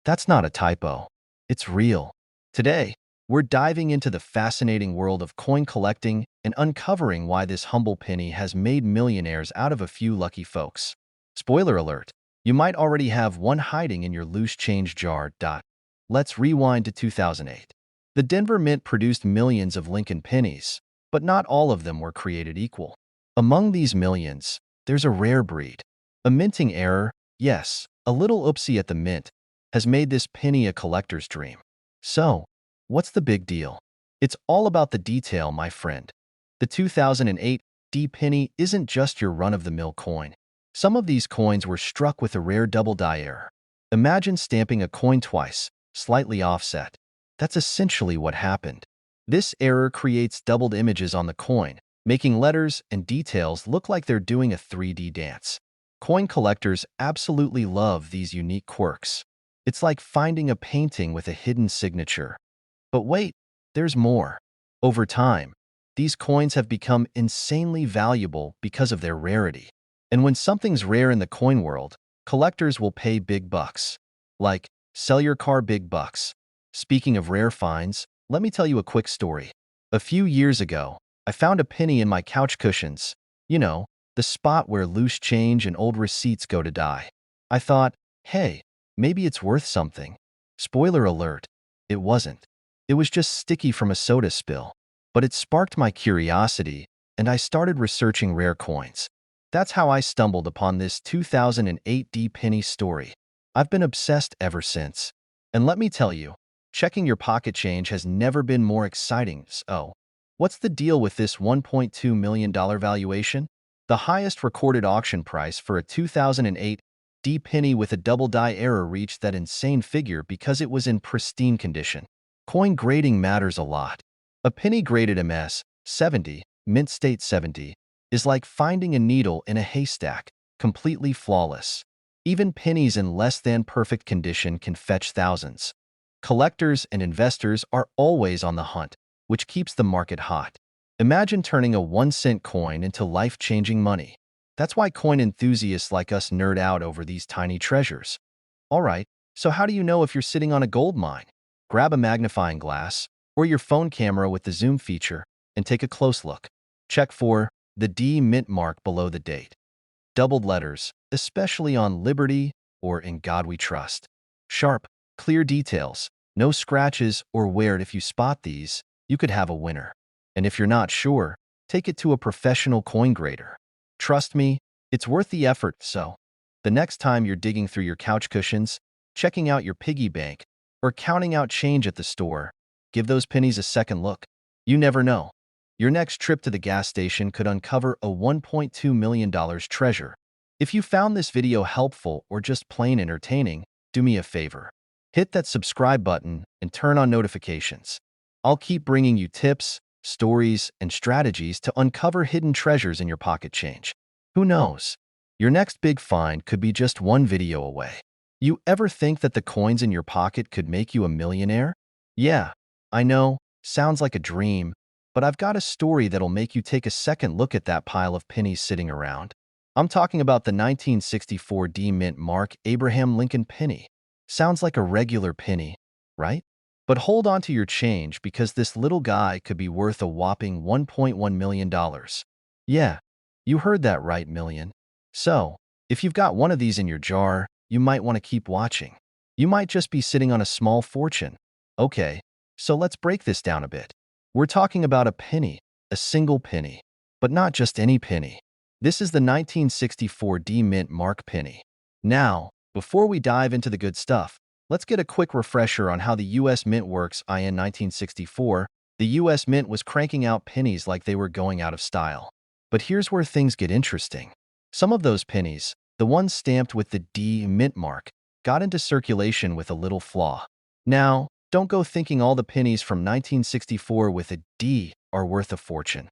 That's not a typo. It's real. Today, we're diving into the fascinating world of coin collecting and uncovering why this humble penny has made millionaires out of a few lucky folks. Spoiler alert, you might already have one hiding in your loose change jar. Let's rewind to 2008. The Denver Mint produced millions of Lincoln pennies, but not all of them were created equal. Among these millions, there's a rare breed. A minting error, yes, a little oopsie at the mint, has made this penny a collector's dream. So, what's the big deal? It's all about the detail, my friend. The 2008 D penny isn't just your run-of-the-mill coin. Some of these coins were struck with a rare double die error. Imagine stamping a coin twice, slightly offset. That's essentially what happened. This error creates doubled images on the coin, making letters and details look like they're doing a 3D dance. Coin collectors absolutely love these unique quirks. It's like finding a painting with a hidden signature. But wait, there's more. Over time, these coins have become insanely valuable because of their rarity. And when something's rare in the coin world, collectors will pay big bucks. Like, sell your car big bucks. Speaking of rare finds, let me tell you a quick story. A few years ago, I found a penny in my couch cushions. You know, the spot where loose change and old receipts go to die. I thought, hey, maybe it's worth something. Spoiler alert, it wasn't. It was just sticky from a soda spill. But it sparked my curiosity, and I started researching rare coins. That's how I stumbled upon this 2008 D penny story. I've been obsessed ever since. And let me tell you, checking your pocket change has never been more exciting. So, what's the deal with this $1.2 million valuation? The highest recorded auction price for a 2008 D penny with a double die error reached that insane figure because it was in pristine condition. Coin grading matters a lot. A penny graded MS 70, mint state 70, is like finding a needle in a haystack, completely flawless. Even pennies in less than perfect condition can fetch thousands. Collectors and investors are always on the hunt, which keeps the market hot. Imagine turning a 1-cent coin into life-changing money. That's why coin enthusiasts like us nerd out over these tiny treasures. Alright, so how do you know if you're sitting on a gold mine? Grab a magnifying glass, or your phone camera with the zoom feature, and take a close look. Check for the D mint mark below the date. Doubled letters, especially on Liberty or In God We Trust. Sharp, clear details, no scratches or wear. If you spot these, you could have a winner. And if you're not sure, take it to a professional coin grader. Trust me, it's worth the effort. So, the next time you're digging through your couch cushions, checking out your piggy bank, or counting out change at the store, give those pennies a second look. You never know. Your next trip to the gas station could uncover a $1.2 million treasure. If you found this video helpful or just plain entertaining, do me a favor. Hit that subscribe button and turn on notifications. I'll keep bringing you tips, stories, and strategies to uncover hidden treasures in your pocket change. Who knows? Your next big find could be just one video away. You ever think that the coins in your pocket could make you a millionaire? Yeah, I know, sounds like a dream, but I've got a story that'll make you take a second look at that pile of pennies sitting around. I'm talking about the 1964 D Mint Mark Abraham Lincoln penny. Sounds like a regular penny, right? But hold on to your change because this little guy could be worth a whopping $1.1 million. Yeah, you heard that right, million. So, if you've got one of these in your jar, you might want to keep watching. You might just be sitting on a small fortune. Okay, so let's break this down a bit. We're talking about a penny, a single penny, but not just any penny. This is the 1964 D Mint Mark penny. Now, before we dive into the good stuff, let's get a quick refresher on how the U.S. Mint works. In 1964, the U.S. Mint was cranking out pennies like they were going out of style. But here's where things get interesting. Some of those pennies, the ones stamped with the D Mint mark, got into circulation with a little flaw. Now, don't go thinking all the pennies from 1964 with a D are worth a fortune.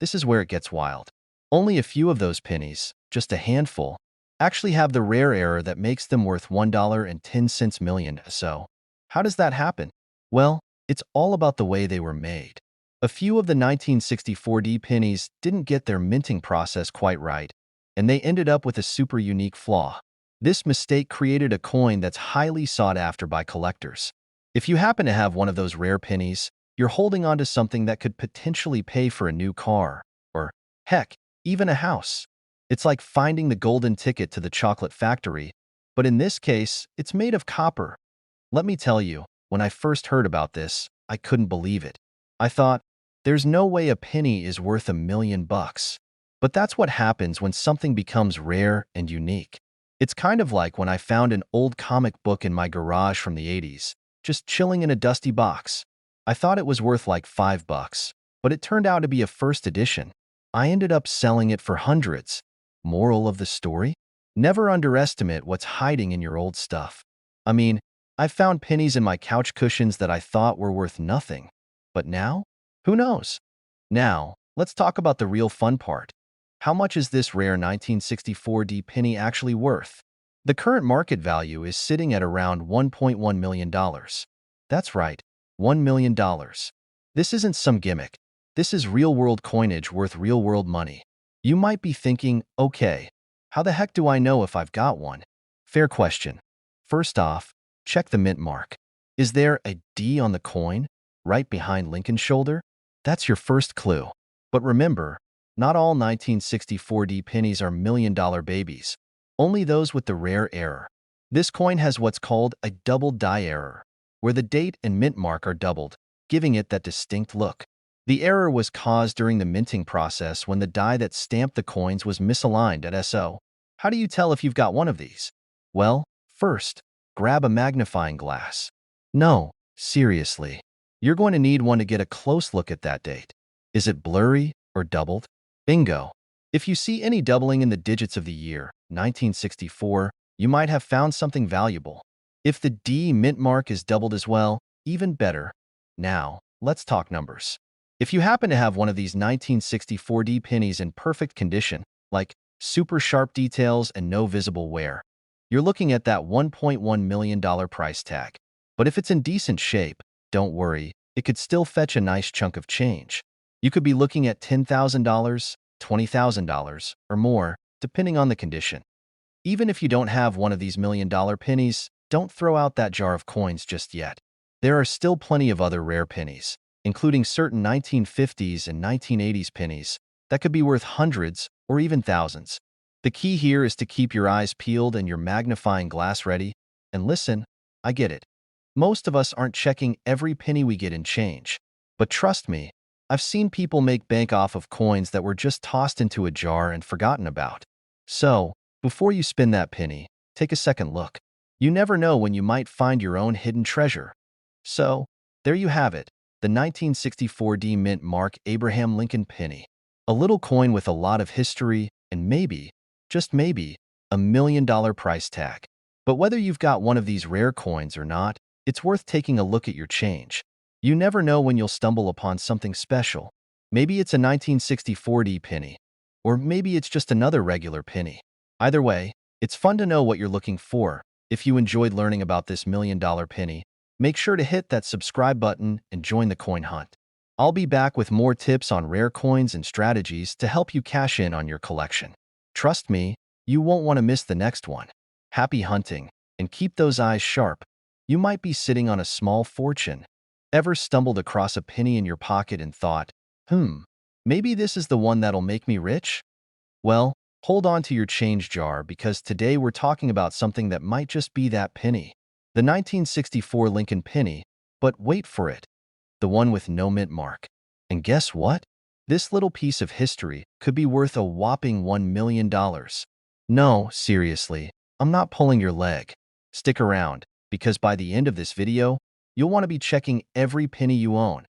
This is where it gets wild. Only a few of those pennies, just a handful, actually have the rare error that makes them worth $1.10 million. So, how does that happen? Well, it's all about the way they were made. A few of the 1964 D pennies didn't get their minting process quite right, and they ended up with a super unique flaw. This mistake created a coin that's highly sought after by collectors. If you happen to have one of those rare pennies, you're holding on to something that could potentially pay for a new car, or, heck, even a house. It's like finding the golden ticket to the chocolate factory, but in this case, it's made of copper. Let me tell you, when I first heard about this, I couldn't believe it. I thought, there's no way a penny is worth $1 million. But that's what happens when something becomes rare and unique. It's kind of like when I found an old comic book in my garage from the 80s, just chilling in a dusty box. I thought it was worth like $5, but it turned out to be a first edition. I ended up selling it for hundreds. Moral of the story? Never underestimate what's hiding in your old stuff. I mean, I've found pennies in my couch cushions that I thought were worth nothing. But now? Who knows? Now, let's talk about the real fun part. How much is this rare 1964 D penny actually worth? The current market value is sitting at around $1.1 million. That's right, $1 million. This isn't some gimmick. This is real-world coinage worth real-world money. You might be thinking, okay, how the heck do I know if I've got one? Fair question. First off, check the mint mark. Is there a D on the coin, right behind Lincoln's shoulder? That's your first clue. But remember, not all 1964D pennies are million-dollar babies, only those with the rare error. This coin has what's called a double die error, where the date and mint mark are doubled, giving it that distinct look. The error was caused during the minting process when the die that stamped the coins was misaligned at SO. How do you tell if you've got one of these? Well, first, grab a magnifying glass. No, seriously. You're going to need one to get a close look at that date. Is it blurry or doubled? Bingo. If you see any doubling in the digits of the year, 1964, you might have found something valuable. If the D mint mark is doubled as well, even better. Now, let's talk numbers. If you happen to have one of these 1964D pennies in perfect condition, like super sharp details and no visible wear, you're looking at that $1.1 million price tag. But if it's in decent shape, don't worry, it could still fetch a nice chunk of change. You could be looking at $10,000, $20,000, or more, depending on the condition. Even if you don't have one of these million-dollar pennies, don't throw out that jar of coins just yet. There are still plenty of other rare pennies, including certain 1950s and 1980s pennies, that could be worth hundreds or even thousands. The key here is to keep your eyes peeled and your magnifying glass ready. And listen, I get it. Most of us aren't checking every penny we get in change. But trust me, I've seen people make bank off of coins that were just tossed into a jar and forgotten about. So, before you spin that penny, take a second look. You never know when you might find your own hidden treasure. So, there you have it, the 1964D Mint Mark Abraham Lincoln penny. A little coin with a lot of history and maybe, just maybe, a $1 million price tag. But whether you've got one of these rare coins or not, it's worth taking a look at your change. You never know when you'll stumble upon something special. Maybe it's a 1964D penny, or maybe it's just another regular penny. Either way, it's fun to know what you're looking for. If you enjoyed learning about this $1 million penny, make sure to hit that subscribe button and join the coin hunt. I'll be back with more tips on rare coins and strategies to help you cash in on your collection. Trust me, you won't want to miss the next one. Happy hunting, and keep those eyes sharp. You might be sitting on a small fortune. Ever stumbled across a penny in your pocket and thought, maybe this is the one that'll make me rich? Well, hold on to your change jar because today we're talking about something that might just be that penny. The 1964 Lincoln penny, but wait for it, the one with no mint mark. And guess what? This little piece of history could be worth a whopping $1 million. No, seriously, I'm not pulling your leg. Stick around, because by the end of this video, you'll want to be checking every penny you own,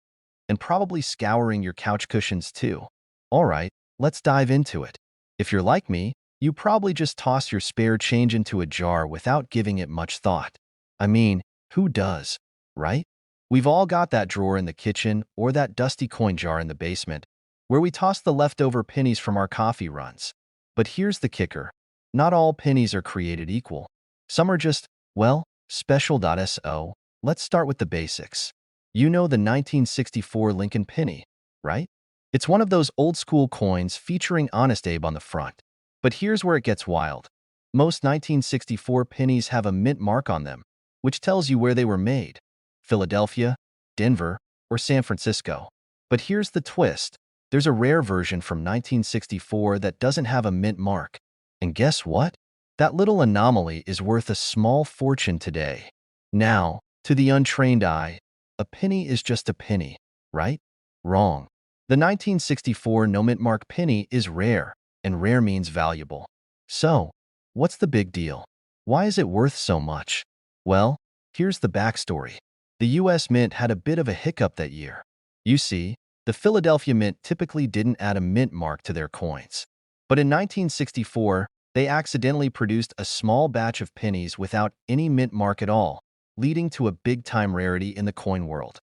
and probably scouring your couch cushions too. Alright, let's dive into it. If you're like me, you probably just toss your spare change into a jar without giving it much thought. I mean, who does, right? We've all got that drawer in the kitchen or that dusty coin jar in the basement where we toss the leftover pennies from our coffee runs. But here's the kicker. Not all pennies are created equal. Some are just, well, special. So, let's start with the basics. You know the 1964 Lincoln penny, right? It's one of those old-school coins featuring Honest Abe on the front. But here's where it gets wild. Most 1964 pennies have a mint mark on them, which tells you where they were made: Philadelphia, Denver, or San Francisco. But here's the twist. There's a rare version from 1964 that doesn't have a mint mark. And guess what? That little anomaly is worth a small fortune today. Now, to the untrained eye, a penny is just a penny, right? Wrong. The 1964 no mint mark penny is rare, and rare means valuable. So, what's the big deal? Why is it worth so much? Well, here's the backstory. The US Mint had a bit of a hiccup that year. You see, the Philadelphia Mint typically didn't add a mint mark to their coins. But in 1964, they accidentally produced a small batch of pennies without any mint mark at all, leading to a big-time rarity in the coin world.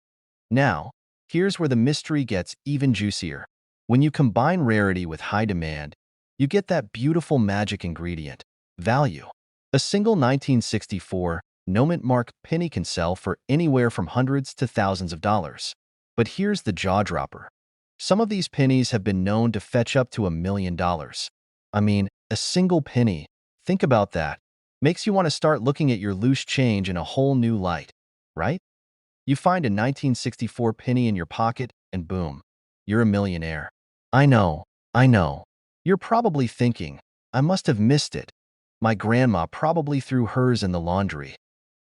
Now, here's where the mystery gets even juicier. When you combine rarity with high demand, you get that beautiful magic ingredient: value. A single 1964 no mint mark penny can sell for anywhere from hundreds to thousands of dollars. But here's the jaw-dropper. Some of these pennies have been known to fetch up to $1 million. I mean, a single penny, think about that, makes you want to start looking at your loose change in a whole new light, right? You find a 1964 penny in your pocket, and boom, you're a millionaire. I know, I know. You're probably thinking, I must have missed it. My grandma probably threw hers in the laundry.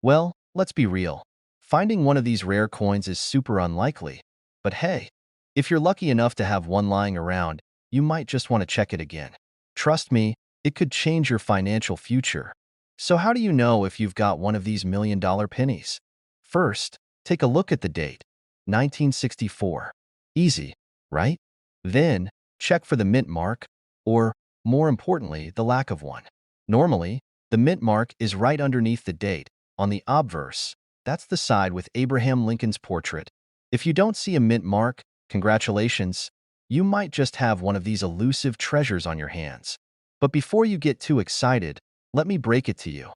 Well, let's be real. Finding one of these rare coins is super unlikely. But hey, if you're lucky enough to have one lying around, you might just want to check it again. Trust me, it could change your financial future. So how do you know if you've got one of these million-dollar pennies? First, take a look at the date, 1964. Easy, right? Then, check for the mint mark, or, more importantly, the lack of one. Normally, the mint mark is right underneath the date, on the obverse. That's the side with Abraham Lincoln's portrait. If you don't see a mint mark, congratulations, you might just have one of these elusive treasures on your hands. But before you get too excited, let me break it to you.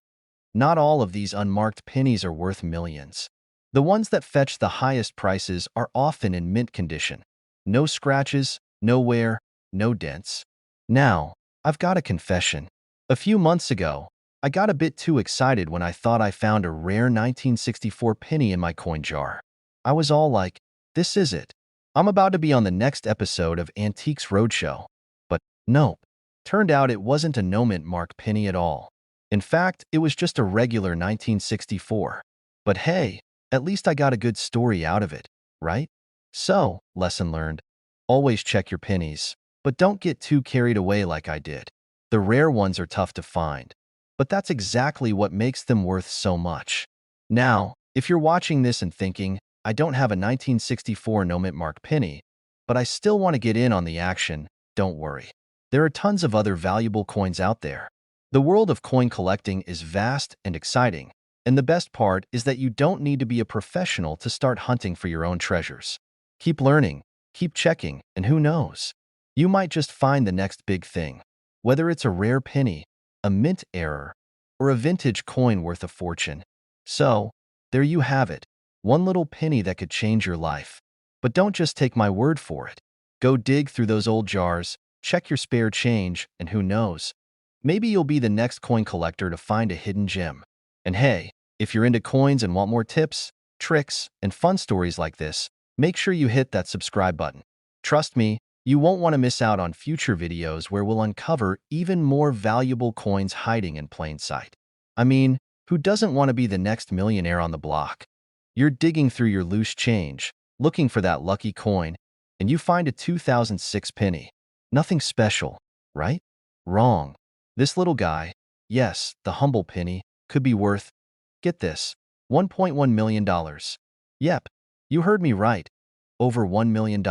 Not all of these unmarked pennies are worth millions. The ones that fetch the highest prices are often in mint condition. No scratches, no wear, no dents. Now, I've got a confession. A few months ago, I got a bit too excited when I thought I found a rare 1964 penny in my coin jar. I was all like, this is it. I'm about to be on the next episode of Antiques Roadshow. But nope. Turned out it wasn't a no-mint mark penny at all. In fact, it was just a regular 1964. But hey, at least I got a good story out of it, right? So, lesson learned. Always check your pennies, but don't get too carried away like I did. The rare ones are tough to find, but that's exactly what makes them worth so much. Now, if you're watching this and thinking, I don't have a 1964 no-mint mark penny, but I still want to get in on the action, don't worry. There are tons of other valuable coins out there. The world of coin collecting is vast and exciting, and the best part is that you don't need to be a professional to start hunting for your own treasures. Keep learning, keep checking, and who knows? You might just find the next big thing. Whether it's a rare penny, a mint error, or a vintage coin worth a fortune. So, there you have it. One little penny that could change your life. But don't just take my word for it. Go dig through those old jars, check your spare change, and who knows? Maybe you'll be the next coin collector to find a hidden gem. And hey, if you're into coins and want more tips, tricks, and fun stories like this, make sure you hit that subscribe button. Trust me, you won't want to miss out on future videos where we'll uncover even more valuable coins hiding in plain sight. I mean, who doesn't want to be the next millionaire on the block? You're digging through your loose change, looking for that lucky coin, and you find a 2006 penny. Nothing special, right? Wrong. This little guy, yes, the humble penny, could be worth, get this, $1.1 million. Yep, you heard me right. Over $1 million.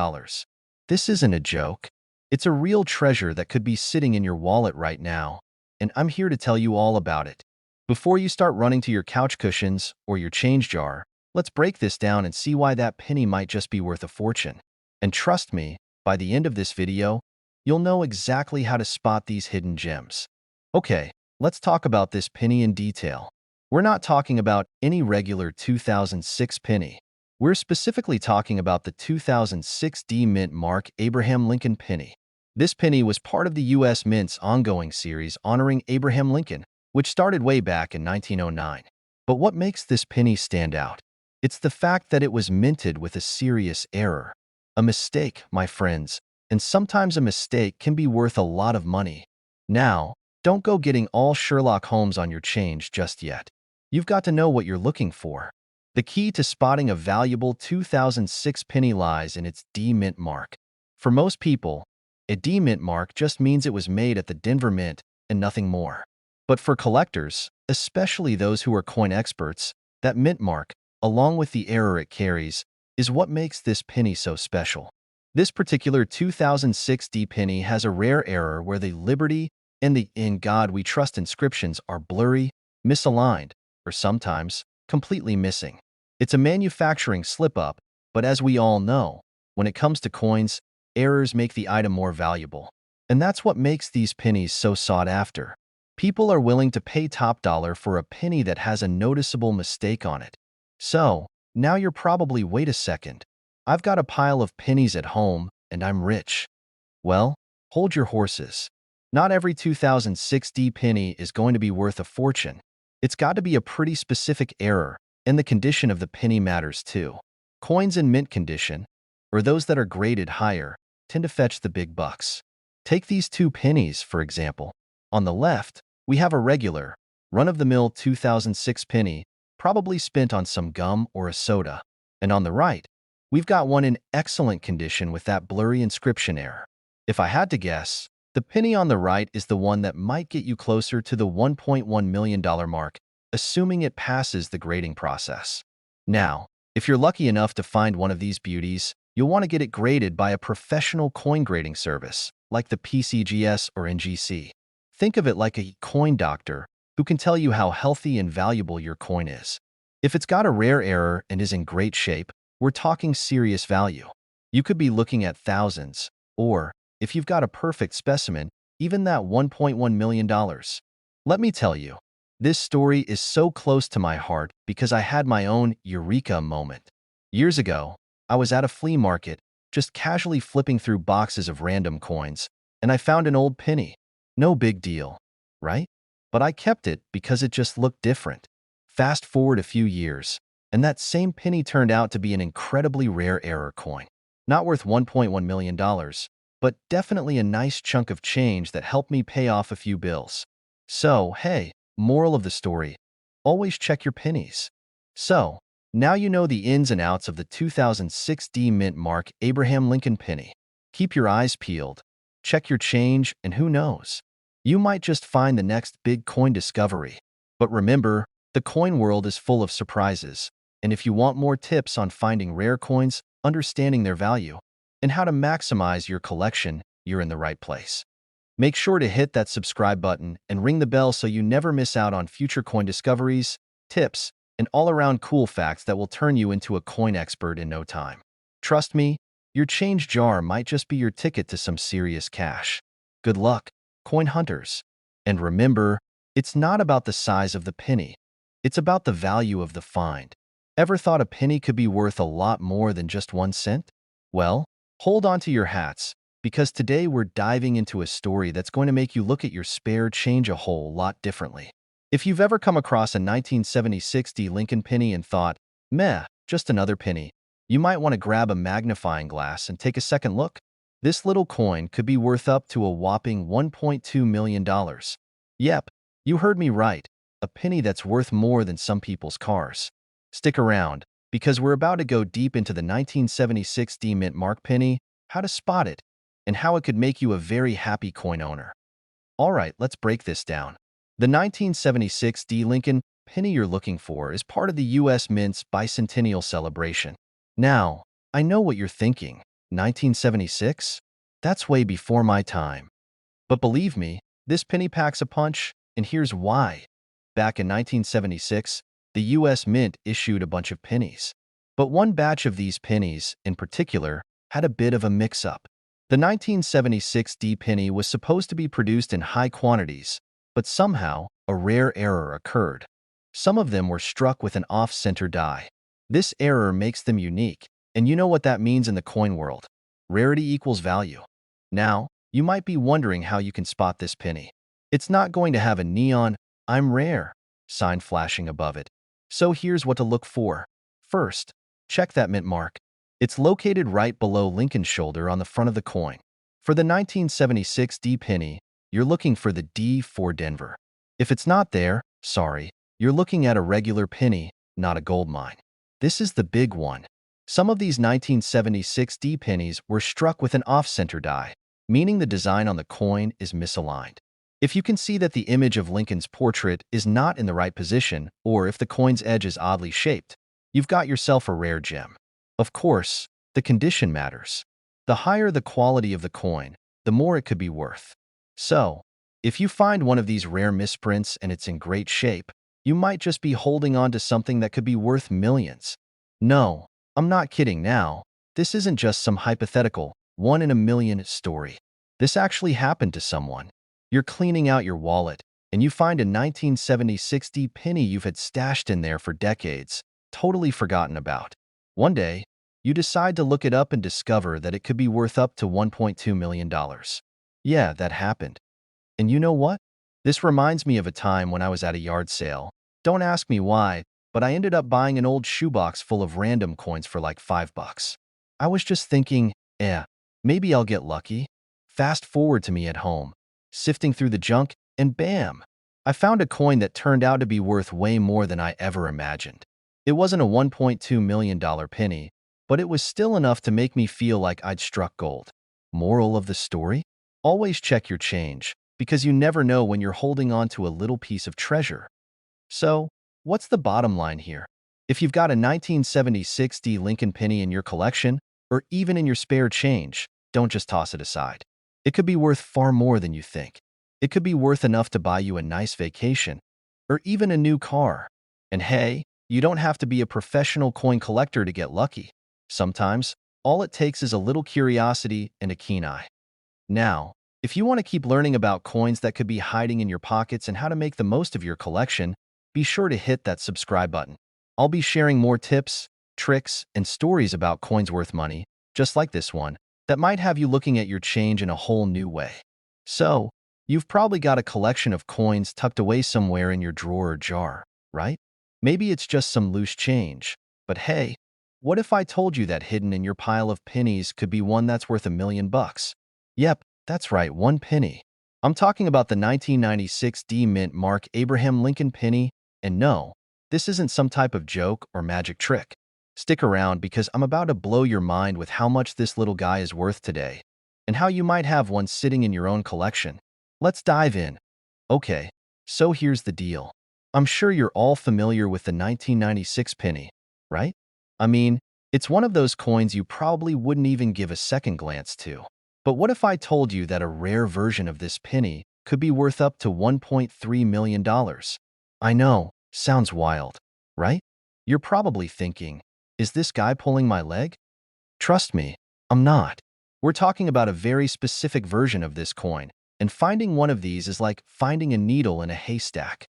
This isn't a joke. It's a real treasure that could be sitting in your wallet right now, and I'm here to tell you all about it. Before you start running to your couch cushions or your change jar, let's break this down and see why that penny might just be worth a fortune. And trust me, by the end of this video, you'll know exactly how to spot these hidden gems. Okay, let's talk about this penny in detail. We're not talking about any regular 2006 penny. We're specifically talking about the 2006 D Mint Mark Abraham Lincoln penny. This penny was part of the U.S. Mint's ongoing series honoring Abraham Lincoln, which started way back in 1909. But what makes this penny stand out? It's the fact that it was minted with a serious error. A mistake, my friends, and sometimes a mistake can be worth a lot of money. Now, don't go getting all Sherlock Holmes on your change just yet. You've got to know what you're looking for. The key to spotting a valuable 2006 penny lies in its D-Mint mark. For most people, a D-Mint mark just means it was made at the Denver Mint and nothing more. But for collectors, especially those who are coin experts, that mint mark, along with the error it carries, is what makes this penny so special. This particular 2006 D penny has a rare error where the Liberty and the In God We Trust inscriptions are blurry, misaligned, or sometimes completely missing. It's a manufacturing slip-up, but as we all know, when it comes to coins, errors make the item more valuable. And that's what makes these pennies so sought after. People are willing to pay top dollar for a penny that has a noticeable mistake on it. So, now you're probably, wait a second, I've got a pile of pennies at home and I'm rich. Well, hold your horses. Not every 2006 D penny is going to be worth a fortune. It's got to be a pretty specific error, and the condition of the penny matters too. Coins in mint condition, or those that are graded higher, tend to fetch the big bucks. Take these two pennies, for example. On the left, we have a regular, run-of-the-mill 2006 penny, probably spent on some gum or a soda. And on the right, we've got one in excellent condition with that blurry inscription error. If I had to guess, the penny on the right is the one that might get you closer to the $1.1 million mark, assuming it passes the grading process. Now, if you're lucky enough to find one of these beauties, you'll want to get it graded by a professional coin grading service, like the PCGS or NGC. Think of it like a coin doctor who can tell you how healthy and valuable your coin is. If it's got a rare error and is in great shape, we're talking serious value. You could be looking at thousands, or, if you've got a perfect specimen, even that $1.1 million. Let me tell you, this story is so close to my heart because I had my own eureka moment. Years ago, I was at a flea market, just casually flipping through boxes of random coins, and I found an old penny. No big deal, right? But I kept it because it just looked different. Fast forward a few years, and that same penny turned out to be an incredibly rare error coin. Not worth $1.1 million, but definitely a nice chunk of change that helped me pay off a few bills. So, hey, moral of the story, always check your pennies. So, now you know the ins and outs of the 2006 D Mint Mark Abraham Lincoln penny. Keep your eyes peeled, check your change, and who knows? You might just find the next big coin discovery. But remember, the coin world is full of surprises, and if you want more tips on finding rare coins, understanding their value, and how to maximize your collection, you're in the right place. Make sure to hit that subscribe button and ring the bell so you never miss out on future coin discoveries, tips, and all-around cool facts that will turn you into a coin expert in no time. Trust me, your change jar might just be your ticket to some serious cash. Good luck, coin hunters. And remember, it's not about the size of the penny. It's about the value of the find. Ever thought a penny could be worth a lot more than just 1 cent? Well, hold on to your hats, because today we're diving into a story that's going to make you look at your spare change a whole lot differently. If you've ever come across a 1976 D Lincoln penny and thought, meh, just another penny, you might want to grab a magnifying glass and take a second look. This little coin could be worth up to a whopping $1.2 million. Yep, you heard me right, a penny that's worth more than some people's cars. Stick around, because we're about to go deep into the 1976 D Mint Mark penny, how to spot it, and how it could make you a very happy coin owner. Alright, let's break this down. The 1976 D Lincoln penny you're looking for is part of the U.S. Mint's bicentennial celebration. Now, I know what you're thinking. 1976? That's way before my time. But believe me, this penny packs a punch, and here's why. Back in 1976, the U.S. Mint issued a bunch of pennies. But one batch of these pennies, in particular, had a bit of a mix-up. The 1976 D penny was supposed to be produced in high quantities, but somehow, a rare error occurred. Some of them were struck with an off-center die. This error makes them unique, and you know what that means in the coin world. Rarity equals value. Now, you might be wondering how you can spot this penny. It's not going to have a neon, "I'm rare" sign flashing above it. So here's what to look for. First, check that mint mark. It's located right below Lincoln's shoulder on the front of the coin. For the 1976 D penny, you're looking for the D for Denver. If it's not there, sorry, you're looking at a regular penny, not a gold mine. This is the big one. Some of these 1976 D pennies were struck with an off-center die, meaning the design on the coin is misaligned. If you can see that the image of Lincoln's portrait is not in the right position, or if the coin's edge is oddly shaped, you've got yourself a rare gem. Of course, the condition matters. The higher the quality of the coin, the more it could be worth. So, if you find one of these rare misprints and it's in great shape, you might just be holding on to something that could be worth millions. No, I'm not kidding now. This isn't just some hypothetical, one-in-a-million story. This actually happened to someone. You're cleaning out your wallet, and you find a 1976 D penny you've had stashed in there for decades, totally forgotten about. One day, you decide to look it up and discover that it could be worth up to $1.2 million. Yeah, that happened. And you know what? This reminds me of a time when I was at a yard sale. Don't ask me why, but I ended up buying an old shoebox full of random coins for like $5. I was just thinking, maybe I'll get lucky. Fast forward to me at home, sifting through the junk, and bam! I found a coin that turned out to be worth way more than I ever imagined. It wasn't a $1.2 million penny, but it was still enough to make me feel like I'd struck gold. Moral of the story? Always check your change, because you never know when you're holding on to a little piece of treasure. So, what's the bottom line here? If you've got a 1976 D Lincoln penny in your collection, or even in your spare change, don't just toss it aside. It could be worth far more than you think. It could be worth enough to buy you a nice vacation, or even a new car. And hey, you don't have to be a professional coin collector to get lucky. Sometimes, all it takes is a little curiosity and a keen eye. Now, if you want to keep learning about coins that could be hiding in your pockets and how to make the most of your collection, be sure to hit that subscribe button. I'll be sharing more tips, tricks, and stories about coins worth money, just like this one, that might have you looking at your change in a whole new way. So, you've probably got a collection of coins tucked away somewhere in your drawer or jar, right? Maybe it's just some loose change. But hey, what if I told you that hidden in your pile of pennies could be one that's worth $1 million? Yep, that's right, one penny. I'm talking about the 1996 D Mint Mark Abraham Lincoln penny, and no, this isn't some type of joke or magic trick. Stick around because I'm about to blow your mind with how much this little guy is worth today, and how you might have one sitting in your own collection. Let's dive in. Okay, so here's the deal. I'm sure you're all familiar with the 1996 penny, right? I mean, it's one of those coins you probably wouldn't even give a second glance to. But what if I told you that a rare version of this penny could be worth up to $1.3 million? I know, sounds wild, right? You're probably thinking, is this guy pulling my leg? Trust me, I'm not. We're talking about a very specific version of this coin, and finding one of these is like finding a needle in a haystack.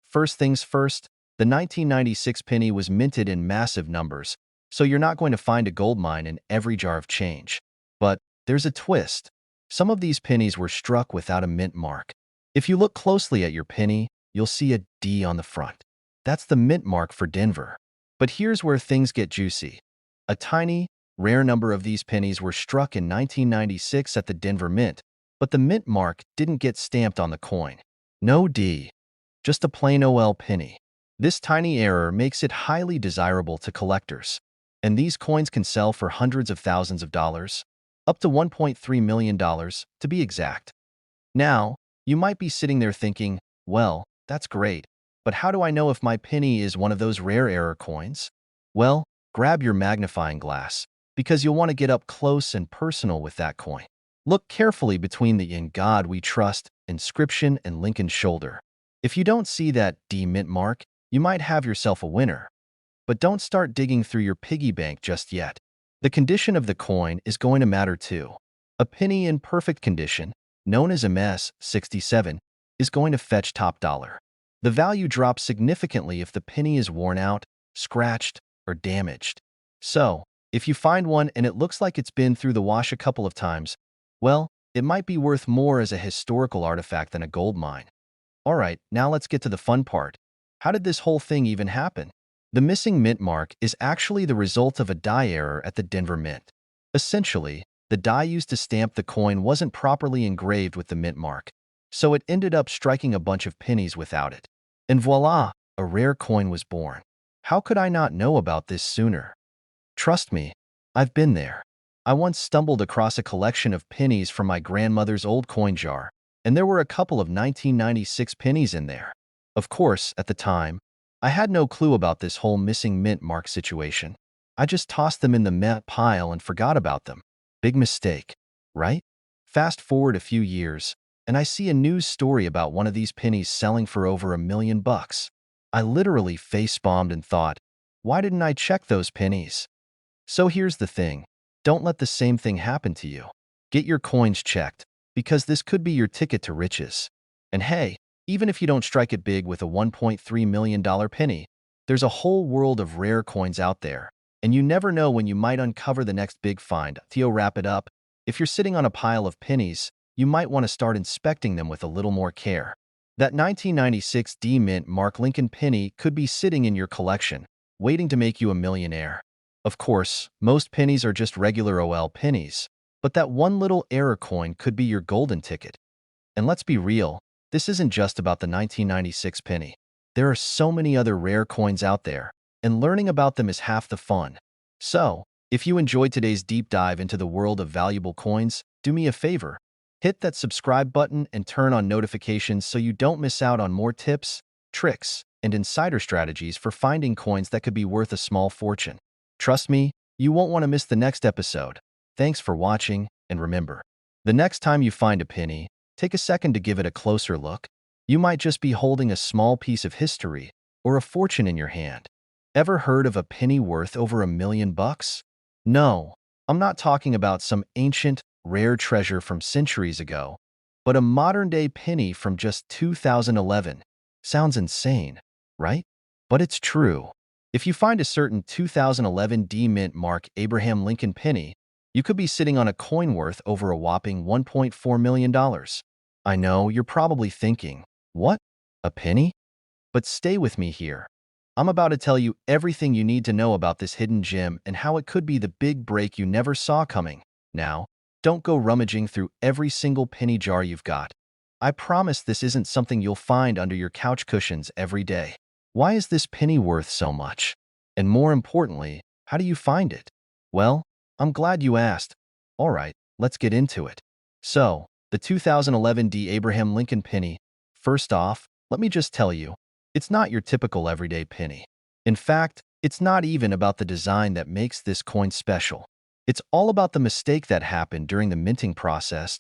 First things first, the 1996 penny was minted in massive numbers, so you're not going to find a gold mine in every jar of change. But there's a twist. Some of these pennies were struck without a mint mark. If you look closely at your penny, you'll see a D on the front. That's the mint mark for Denver. But here's where things get juicy. A tiny, rare number of these pennies were struck in 1996 at the Denver Mint, but the mint mark didn't get stamped on the coin. No D, just a plain OL penny. This tiny error makes it highly desirable to collectors, and these coins can sell for hundreds of thousands of dollars, up to $1.3 million to be exact. Now, you might be sitting there thinking, well, that's great, but how do I know if my penny is one of those rare error coins? Well, grab your magnifying glass, because you'll want to get up close and personal with that coin. Look carefully between the "In God We Trust" inscription and Lincoln's shoulder. If you don't see that D mint mark, you might have yourself a winner. But don't start digging through your piggy bank just yet. The condition of the coin is going to matter too. A penny in perfect condition, known as MS-67, is going to fetch top dollar. The value drops significantly if the penny is worn out, scratched, or damaged. So, if you find one and it looks like it's been through the wash a couple of times, well, it might be worth more as a historical artifact than a gold mine. Alright, now let's get to the fun part. How did this whole thing even happen? The missing mint mark is actually the result of a die error at the Denver Mint. Essentially, the die used to stamp the coin wasn't properly engraved with the mint mark, so it ended up striking a bunch of pennies without it. And voila, a rare coin was born. How could I not know about this sooner? Trust me, I've been there. I once stumbled across a collection of pennies from my grandmother's old coin jar, and there were a couple of 1996 pennies in there. Of course, at the time, I had no clue about this whole missing mint mark situation. I just tossed them in the meh pile and forgot about them. Big mistake, right? Fast forward a few years, and I see a news story about one of these pennies selling for over $1 million. I literally face-bombed and thought, why didn't I check those pennies? So here's the thing. Don't let the same thing happen to you. Get your coins checked, because this could be your ticket to riches. And hey, even if you don't strike it big with a $1.3 million penny, there's a whole world of rare coins out there, and you never know when you might uncover the next big find. To wrap it up, if you're sitting on a pile of pennies, you might want to start inspecting them with a little more care. That 1996 D Mint Mark Lincoln penny could be sitting in your collection, waiting to make you a millionaire. Of course, most pennies are just regular OL pennies, But that one little error coin could be your golden ticket. And let's be real, this isn't just about the 1996 penny. There are so many other rare coins out there, and learning about them is half the fun. So, if you enjoyed today's deep dive into the world of valuable coins, do me a favor. Hit that subscribe button and turn on notifications so you don't miss out on more tips, tricks, and insider strategies for finding coins that could be worth a small fortune. Trust me, you won't want to miss the next episode. Thanks for watching, and remember, the next time you find a penny, take a second to give it a closer look. You might just be holding a small piece of history or a fortune in your hand. Ever heard of a penny worth over $1 million? No, I'm not talking about some ancient, rare treasure from centuries ago, but a modern-day penny from just 2011. Sounds insane, right? But it's true. If you find a certain 2011 D Mint Mark Abraham Lincoln penny, you could be sitting on a coin worth over a whopping $1.4 million. I know, you're probably thinking, what? A penny? But stay with me here. I'm about to tell you everything you need to know about this hidden gem and how it could be the big break you never saw coming. Now, don't go rummaging through every single penny jar you've got. I promise this isn't something you'll find under your couch cushions every day. Why is this penny worth so much? And more importantly, how do you find it? Well, I'm glad you asked. All right, let's get into it. So, the 2011 D. Abraham Lincoln penny. First off, let me just tell you, it's not your typical everyday penny. In fact, it's not even about the design that makes this coin special. It's all about the mistake that happened during the minting process.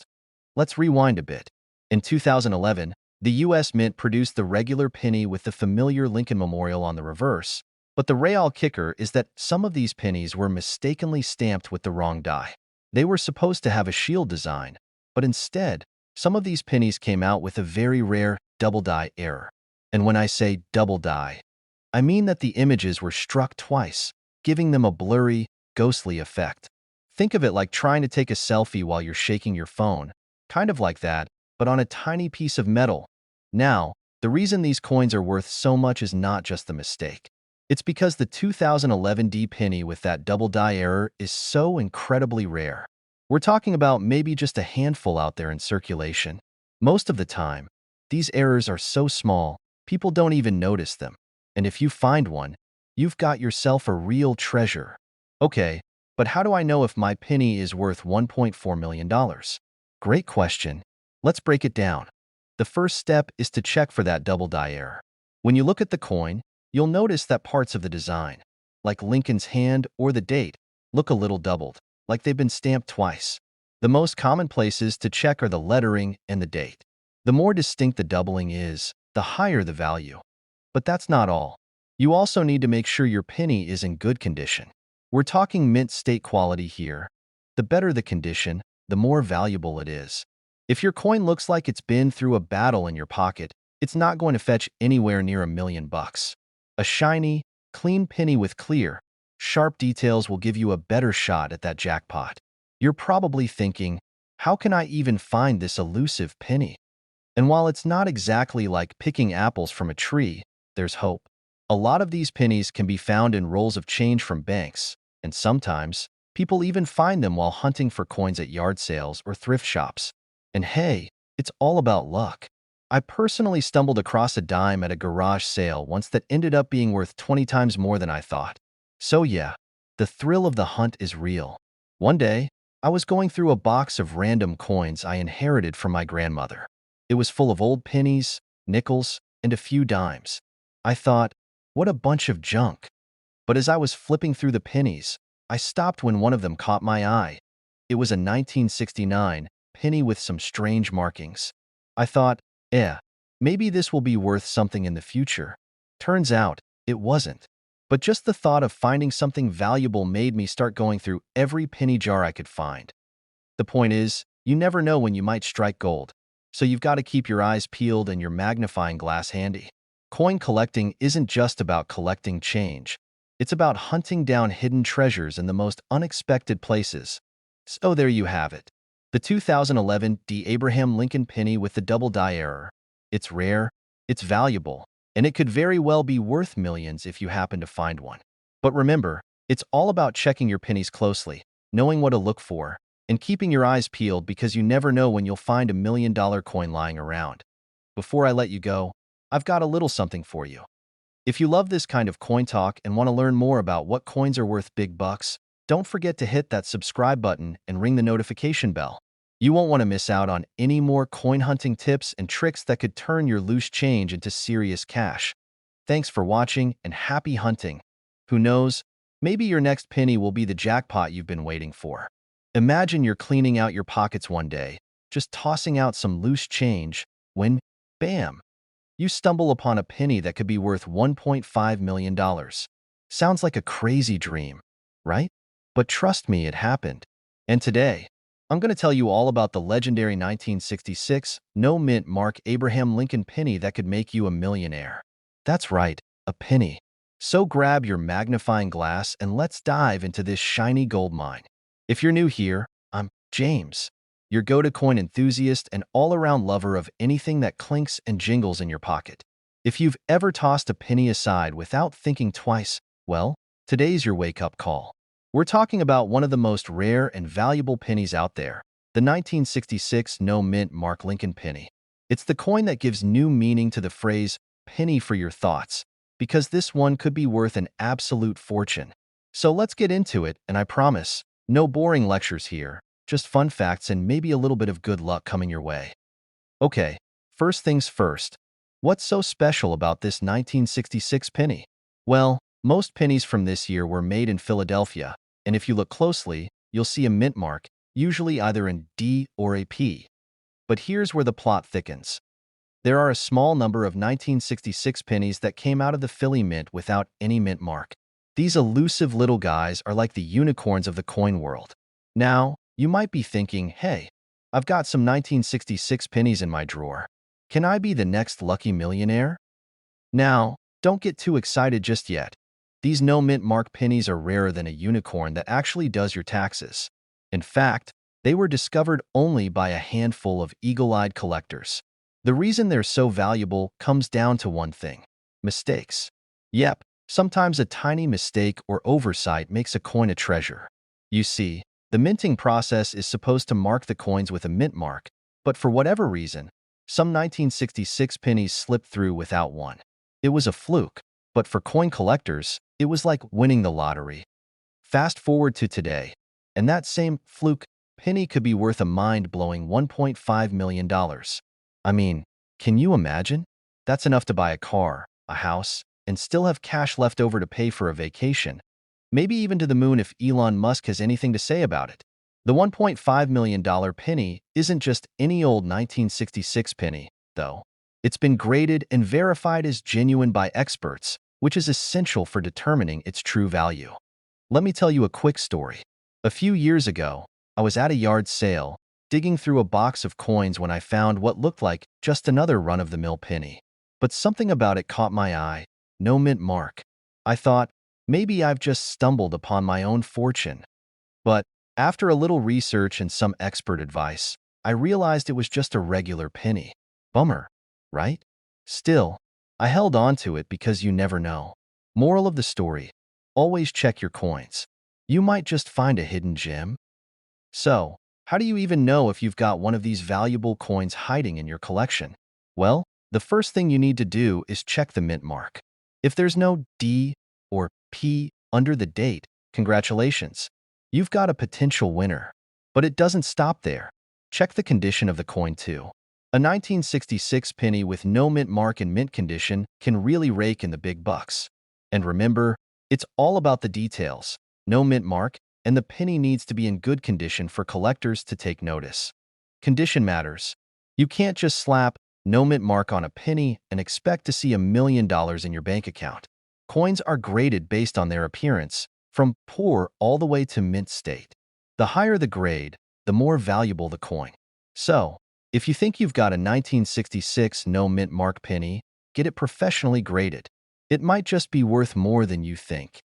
Let's rewind a bit. In 2011, the U.S. Mint produced the regular penny with the familiar Lincoln Memorial on the reverse, but the real kicker is that some of these pennies were mistakenly stamped with the wrong die. They were supposed to have a shield design, but instead, some of these pennies came out with a very rare double die error. And when I say double die, I mean that the images were struck twice, giving them a blurry, ghostly effect. Think of it like trying to take a selfie while you're shaking your phone, kind of like that, but on a tiny piece of metal. Now, the reason these coins are worth so much is not just the mistake. It's because the 2011 D penny with that double die error is so incredibly rare. We're talking about maybe just a handful out there in circulation. Most of the time, these errors are so small, people don't even notice them. And if you find one, you've got yourself a real treasure. Okay, but how do I know if my penny is worth $1.4 million? Great question. Let's break it down. The first step is to check for that double die error. When you look at the coin, you'll notice that parts of the design, like Lincoln's hand or the date, look a little doubled, like they've been stamped twice. The most common places to check are the lettering and the date. The more distinct the doubling is, the higher the value. But that's not all. You also need to make sure your penny is in good condition. We're talking mint state quality here. The better the condition, the more valuable it is. If your coin looks like it's been through a battle in your pocket, it's not going to fetch anywhere near $1 million. A shiny, clean penny with clear, sharp details will give you a better shot at that jackpot. You're probably thinking, how can I even find this elusive penny? And while it's not exactly like picking apples from a tree, there's hope. A lot of these pennies can be found in rolls of change from banks, and sometimes, people even find them while hunting for coins at yard sales or thrift shops. And hey, it's all about luck. I personally stumbled across a dime at a garage sale once that ended up being worth 20 times more than I thought. So yeah, the thrill of the hunt is real. One day, I was going through a box of random coins I inherited from my grandmother. It was full of old pennies, nickels, and a few dimes. I thought, what a bunch of junk. But as I was flipping through the pennies, I stopped when one of them caught my eye. It was a 1969 penny with some strange markings. I thought, maybe this will be worth something in the future. Turns out, it wasn't. But just the thought of finding something valuable made me start going through every penny jar I could find. The point is, you never know when you might strike gold, so you've got to keep your eyes peeled and your magnifying glass handy. Coin collecting isn't just about collecting change. It's about hunting down hidden treasures in the most unexpected places. So there you have it. The 2011 D. Abraham Lincoln penny with the double die error. It's rare, it's valuable, and it could very well be worth millions if you happen to find one. But remember, it's all about checking your pennies closely, knowing what to look for, and keeping your eyes peeled because you never know when you'll find $1 million coin lying around. Before I let you go, I've got a little something for you. If you love this kind of coin talk and want to learn more about what coins are worth big bucks, don't forget to hit that subscribe button and ring the notification bell. You won't want to miss out on any more coin hunting tips and tricks that could turn your loose change into serious cash. Thanks for watching and happy hunting. Who knows, maybe your next penny will be the jackpot you've been waiting for. Imagine you're cleaning out your pockets one day, just tossing out some loose change, when, bam, you stumble upon a penny that could be worth $1.5 million. Sounds like a crazy dream, right? But trust me, it happened. And today, I'm going to tell you all about the legendary 1966 no-mint Mark Abraham Lincoln penny that could make you a millionaire. That's right, a penny. So grab your magnifying glass and let's dive into this shiny gold mine. If you're new here, I'm James, your go-to coin enthusiast and all-around lover of anything that clinks and jingles in your pocket. If you've ever tossed a penny aside without thinking twice, well, today's your wake-up call. We're talking about one of the most rare and valuable pennies out there, the 1966 no-mint Mark Lincoln penny. It's the coin that gives new meaning to the phrase, penny for your thoughts, because this one could be worth an absolute fortune. So let's get into it, and I promise, no boring lectures here, just fun facts and maybe a little bit of good luck coming your way. Okay, first things first. What's so special about this 1966 penny? Well, most pennies from this year were made in Philadelphia, and if you look closely, you'll see a mint mark, usually either in D or a P. But here's where the plot thickens. There are a small number of 1966 pennies that came out of the Philly Mint without any mint mark. These elusive little guys are like the unicorns of the coin world. Now, you might be thinking, hey, I've got some 1966 pennies in my drawer. Can I be the next lucky millionaire? Now, don't get too excited just yet. These no mint mark pennies are rarer than a unicorn that actually does your taxes. In fact, they were discovered only by a handful of eagle-eyed collectors. The reason they're so valuable comes down to one thing: mistakes. Yep, sometimes a tiny mistake or oversight makes a coin a treasure. You see, the minting process is supposed to mark the coins with a mint mark, but for whatever reason, some 1966 pennies slipped through without one. It was a fluke, but for coin collectors, it was like winning the lottery. Fast forward to today, and that same fluke penny could be worth a mind-blowing $1.5 million. I mean, can you imagine? That's enough to buy a car, a house, and still have cash left over to pay for a vacation. Maybe even to the moon if Elon Musk has anything to say about it. The $1.5 million penny isn't just any old 1966 penny, though. It's been graded and verified as genuine by experts, which is essential for determining its true value. Let me tell you a quick story. A few years ago, I was at a yard sale, digging through a box of coins when I found what looked like just another run-of-the-mill penny. But something about it caught my eye: no mint mark. I thought, maybe I've just stumbled upon my own fortune. But after a little research and some expert advice, I realized it was just a regular penny. Bummer, right? Still, I held on to it because you never know. Moral of the story: always check your coins. You might just find a hidden gem. So, how do you even know if you've got one of these valuable coins hiding in your collection? Well, the first thing you need to do is check the mint mark. If there's no D or P under the date, congratulations. You've got a potential winner. But it doesn't stop there. Check the condition of the coin too. A 1966 penny with no mint mark in mint condition can really rake in the big bucks. And remember, it's all about the details. No mint mark, and the penny needs to be in good condition for collectors to take notice. Condition matters. You can't just slap no mint mark on a penny and expect to see $1 million in your bank account. Coins are graded based on their appearance, from poor all the way to mint state. The higher the grade, the more valuable the coin. So, if you think you've got a 1966 no mint mark penny, get it professionally graded. It might just be worth more than you think.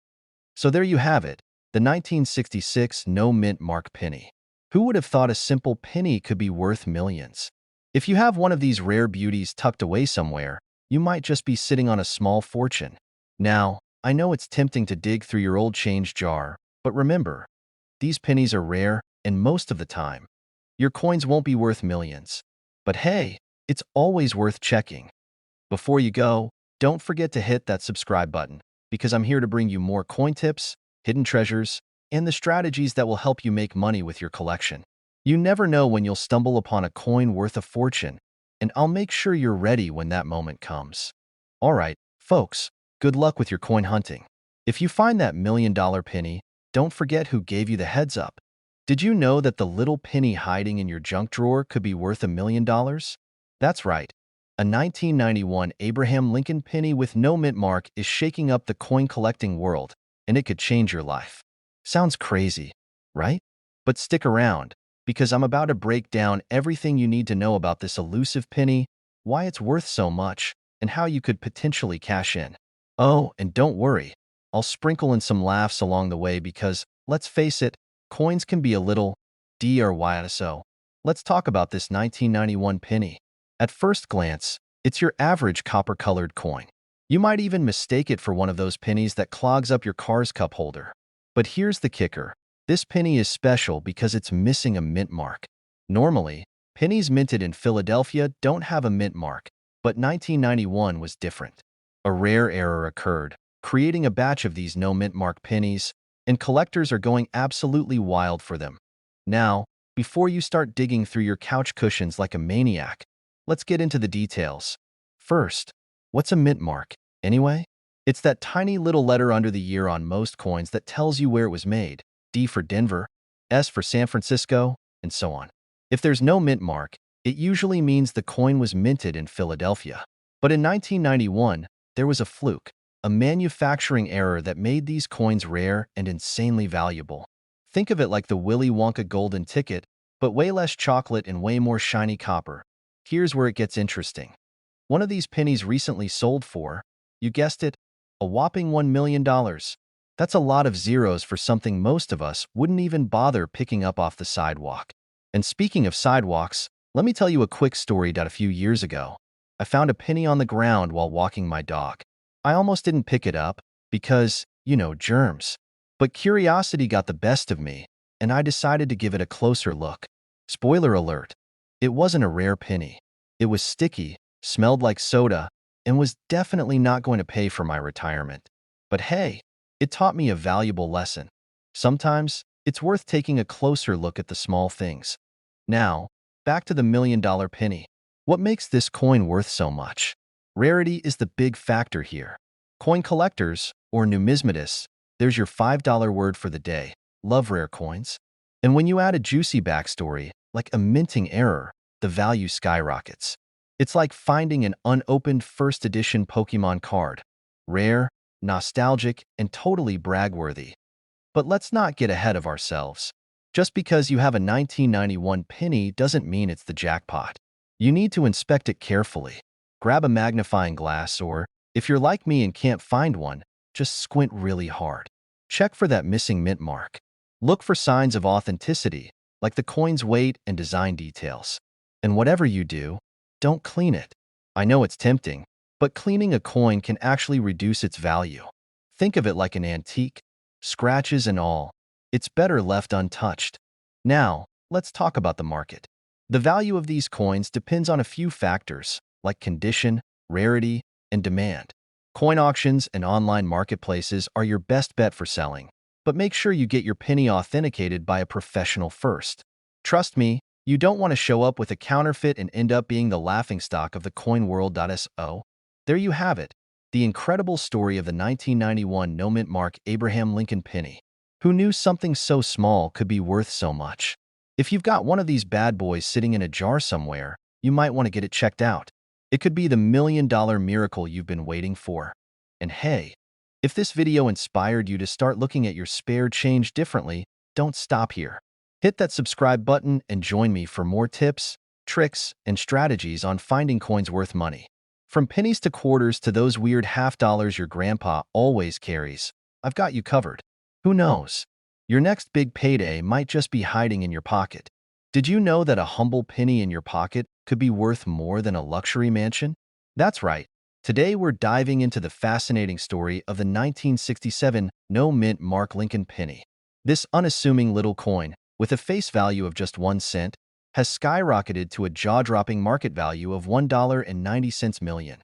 So there you have it, the 1966 no mint mark penny. Who would have thought a simple penny could be worth millions? If you have one of these rare beauties tucked away somewhere, you might just be sitting on a small fortune. Now, I know it's tempting to dig through your old change jar, but remember, these pennies are rare, and most of the time, your coins won't be worth millions. But hey, it's always worth checking. Before you go, don't forget to hit that subscribe button, because I'm here to bring you more coin tips, hidden treasures, and the strategies that will help you make money with your collection. You never know when you'll stumble upon a coin worth a fortune, and I'll make sure you're ready when that moment comes. All right, folks, good luck with your coin hunting. If you find that $1 million penny, don't forget who gave you the heads up. Did you know that the little penny hiding in your junk drawer could be worth $1 million? That's right. A 1991 Abraham Lincoln penny with no mint mark is shaking up the coin collecting world, and it could change your life. Sounds crazy, right? But stick around, because I'm about to break down everything you need to know about this elusive penny, why it's worth so much, and how you could potentially cash in. Oh, and don't worry, I'll sprinkle in some laughs along the way because, let's face it, coins can be a little DRY. So, let's talk about this 1991 penny. At first glance, it's your average copper-colored coin. You might even mistake it for one of those pennies that clogs up your car's cup holder. But here's the kicker. This penny is special because it's missing a mint mark. Normally, pennies minted in Philadelphia don't have a mint mark, but 1991 was different. A rare error occurred, creating a batch of these no mint mark pennies, and collectors are going absolutely wild for them. Now, before you start digging through your couch cushions like a maniac, let's get into the details. First, what's a mint mark, anyway? It's that tiny little letter under the year on most coins that tells you where it was made. D for Denver, S for San Francisco, and so on. If there's no mint mark, it usually means the coin was minted in Philadelphia. But in 1991, there was a fluke, a manufacturing error that made these coins rare and insanely valuable. Think of it like the Willy Wonka golden ticket, but way less chocolate and way more shiny copper. Here's where it gets interesting. One of these pennies recently sold for, you guessed it, a whopping $1 million. That's a lot of zeros for something most of us wouldn't even bother picking up off the sidewalk. And speaking of sidewalks, let me tell you a quick story that a few years ago. I found a penny on the ground while walking my dog. I almost didn't pick it up because, germs. But curiosity got the best of me, and I decided to give it a closer look. Spoiler alert, it wasn't a rare penny. It was sticky, smelled like soda, and was definitely not going to pay for my retirement. But hey, it taught me a valuable lesson. Sometimes, it's worth taking a closer look at the small things. Now, back to the $1 million penny. What makes this coin worth so much? Rarity is the big factor here. Coin collectors, or numismatists, there's your $5 word for the day, love rare coins. And when you add a juicy backstory, like a minting error, the value skyrockets. It's like finding an unopened first edition Pokemon card. Rare, nostalgic, and totally bragworthy. But let's not get ahead of ourselves. Just because you have a 1991 penny doesn't mean it's the jackpot. You need to inspect it carefully. Grab a magnifying glass or, if you're like me and can't find one, just squint really hard. Check for that missing mint mark. Look for signs of authenticity, like the coin's weight and design details. And whatever you do, don't clean it. I know it's tempting, but cleaning a coin can actually reduce its value. Think of it like an antique, scratches and all. It's better left untouched. Now, let's talk about the market. The value of these coins depends on a few factors, like condition, rarity, and demand. Coin auctions and online marketplaces are your best bet for selling, but make sure you get your penny authenticated by a professional first. Trust me, you don't want to show up with a counterfeit and end up being the laughingstock of the coin world. So, there you have it, the incredible story of the 1991 no mint mark Abraham Lincoln penny. Who knew something so small could be worth so much? If you've got one of these bad boys sitting in a jar somewhere, you might want to get it checked out. It could be the $1 million miracle you've been waiting for. And hey, if this video inspired you to start looking at your spare change differently, don't stop here. Hit that subscribe button and join me for more tips, tricks, and strategies on finding coins worth money. From pennies to quarters to those weird half-dollars your grandpa always carries, I've got you covered. Who knows? Your next big payday might just be hiding in your pocket. Did you know that a humble penny in your pocket could be worth more than a luxury mansion? That's right. Today we're diving into the fascinating story of the 1967 no mint mark Lincoln penny. This unassuming little coin with a face value of just 1 cent, has skyrocketed to a jaw-dropping market value of $1.90 million.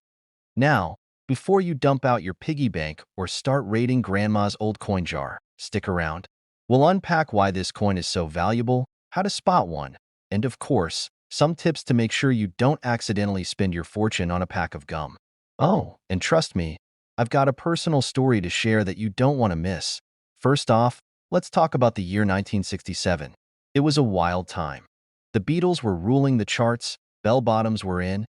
Now, before you dump out your piggy bank or start raiding grandma's old coin jar, stick around. We'll unpack why this coin is so valuable, how to spot one, and of course, some tips to make sure you don't accidentally spend your fortune on a pack of gum. Oh, and trust me, I've got a personal story to share that you don't want to miss. First off, let's talk about the year 1967. It was a wild time. The Beatles were ruling the charts, bell-bottoms were in,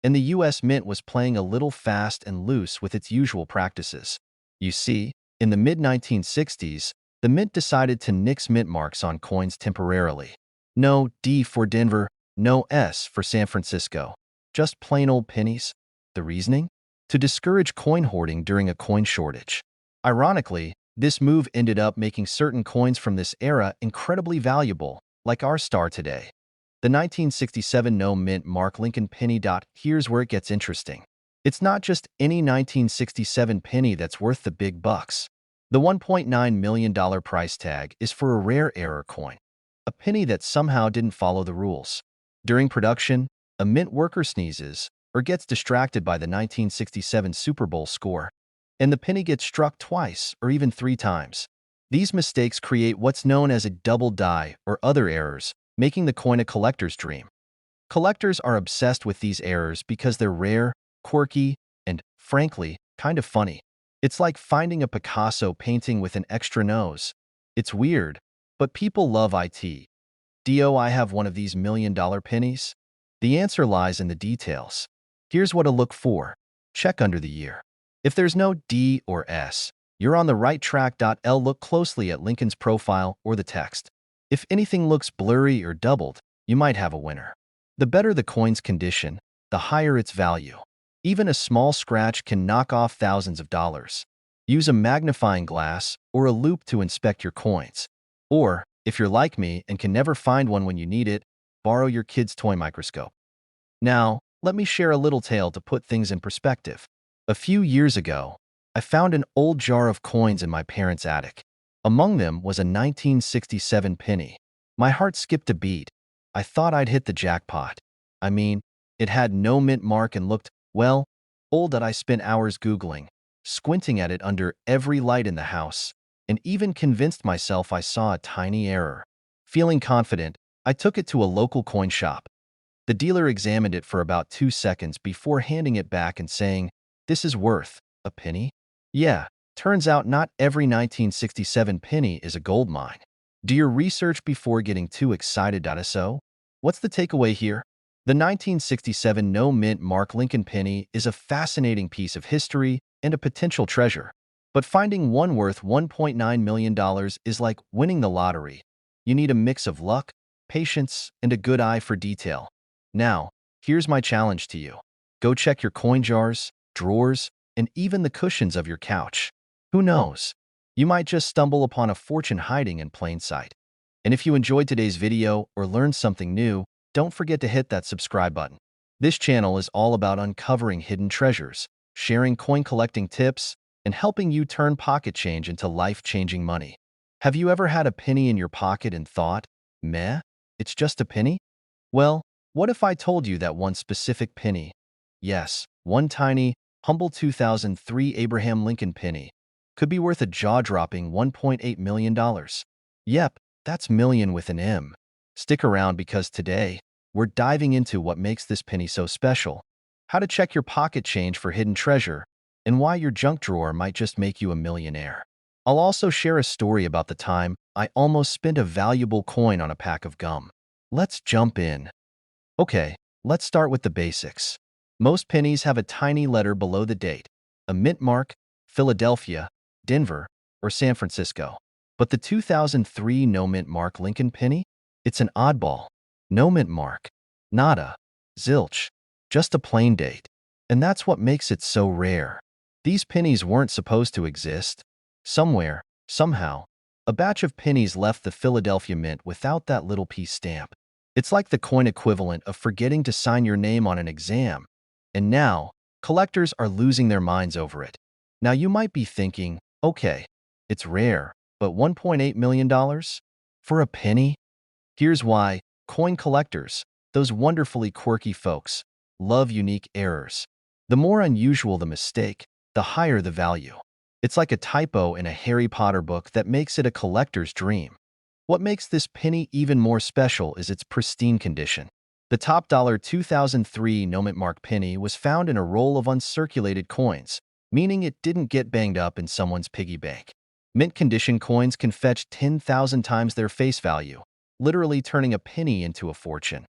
and the U.S. Mint was playing a little fast and loose with its usual practices. You see, in the mid-1960s, the Mint decided to nix mint marks on coins temporarily. No D for Denver, no S for San Francisco. Just plain old pennies. The reasoning? To discourage coin hoarding during a coin shortage. Ironically, this move ended up making certain coins from this era incredibly valuable, like our star today. The 1967 no mint mark Lincoln penny. Here's where it gets interesting. It's not just any 1967 penny that's worth the big bucks. The $1.9 million price tag is for a rare error coin, a penny that somehow didn't follow the rules. During production, a mint worker sneezes or gets distracted by the 1967 Super Bowl score, and the penny gets struck twice or even 3 times. These mistakes create what's known as a double die or other errors, making the coin a collector's dream. Collectors are obsessed with these errors because they're rare, quirky, and, frankly, kind of funny. It's like finding a Picasso painting with an extra nose. It's weird, but people love it. Do I have one of these $1 million pennies? The answer lies in the details. Here's what to look for. Check under the year. If there's no D or S, you're on the right track. Look closely at Lincoln's profile or the text. If anything looks blurry or doubled, you might have a winner. The better the coin's condition, the higher its value. Even a small scratch can knock off thousands of dollars. Use a magnifying glass or a loupe to inspect your coins. Or, if you're like me and can never find one when you need it, borrow your kid's toy microscope. Now, let me share a little tale to put things in perspective. A few years ago, I found an old jar of coins in my parents' attic. Among them was a 1967 penny. My heart skipped a beat. I thought I'd hit the jackpot. I mean, it had no mint mark and looked, well, old that I spent hours Googling, squinting at it under every light in the house, and even convinced myself I saw a tiny error. Feeling confident, I took it to a local coin shop. The dealer examined it for about 2 seconds before handing it back and saying, "This is worth a penny?" Yeah, turns out not every 1967 penny is a gold mine. Do your research before getting too excited. So, what's the takeaway here? The 1967 no mint mark Lincoln penny is a fascinating piece of history and a potential treasure. But finding one worth $1.9 million is like winning the lottery. You need a mix of luck, patience, and a good eye for detail. Now, here's my challenge to you. Go check your coin jars, drawers, and even the cushions of your couch. Who knows? You might just stumble upon a fortune hiding in plain sight. And if you enjoyed today's video or learned something new, don't forget to hit that subscribe button. This channel is all about uncovering hidden treasures, sharing coin collecting tips, and helping you turn pocket change into life-changing money. Have you ever had a penny in your pocket and thought, meh, it's just a penny? Well, what if I told you that one specific penny, yes, one tiny, humble 2003 Abraham Lincoln penny, could be worth a jaw-dropping $1.8 million? Yep, that's million with an M. Stick around because today, we're diving into what makes this penny so special, how to check your pocket change for hidden treasure, and why your junk drawer might just make you a millionaire. I'll also share a story about the time I almost spent a valuable coin on a pack of gum. Let's jump in. Okay, let's start with the basics. Most pennies have a tiny letter below the date, a mint mark, Philadelphia, Denver, or San Francisco. But the 2003 no mint mark Lincoln penny? It's an oddball. No mint mark. Nada. Zilch. Just a plain date. And that's what makes it so rare. These pennies weren't supposed to exist. Somewhere, somehow, a batch of pennies left the Philadelphia Mint without that little piece stamp. It's like the coin equivalent of forgetting to sign your name on an exam. And now, collectors are losing their minds over it. Now you might be thinking, okay, it's rare, but $1.8 million? For a penny? Here's why. Coin collectors, those wonderfully quirky folks, love unique errors. The more unusual the mistake, the higher the value. It's like a typo in a Harry Potter book that makes it a collector's dream. What makes this penny even more special is its pristine condition. The top 2003 Nomit Mark penny was found in a roll of uncirculated coins, meaning it didn't get banged up in someone's piggy bank. Mint condition coins can fetch 10,000 times their face value, literally turning a penny into a fortune.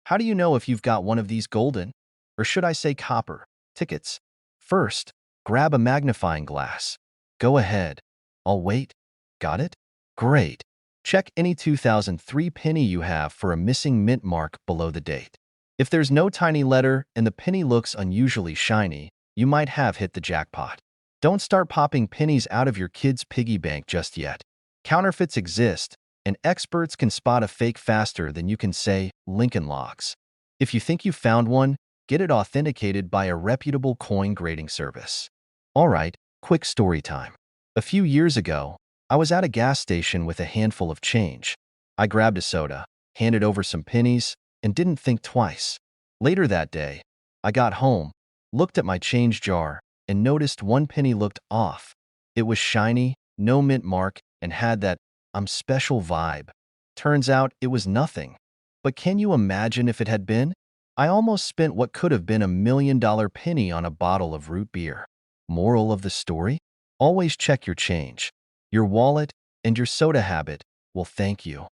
How do you know if you've got one of these golden, or should I say copper, tickets? First, grab a magnifying glass. Go ahead. I'll wait. Got it? Great. Check any 2003 penny you have for a missing mint mark below the date. If there's no tiny letter and the penny looks unusually shiny, you might have hit the jackpot. Don't start popping pennies out of your kid's piggy bank just yet. Counterfeits exist, and experts can spot a fake faster than you can say Lincoln Logs. If you think you found one, get it authenticated by a reputable coin grading service. All right, quick story time. A few years ago, I was at a gas station with a handful of change. I grabbed a soda, handed over some pennies, and didn't think twice. Later that day, I got home, looked at my change jar, and noticed one penny looked off. It was shiny, no mint mark, and had that "I'm special" vibe. Turns out it was nothing. But can you imagine if it had been? I almost spent what could have been $1 million penny on a bottle of root beer. Moral of the story? Always check your change. Your wallet and your soda habit will thank you.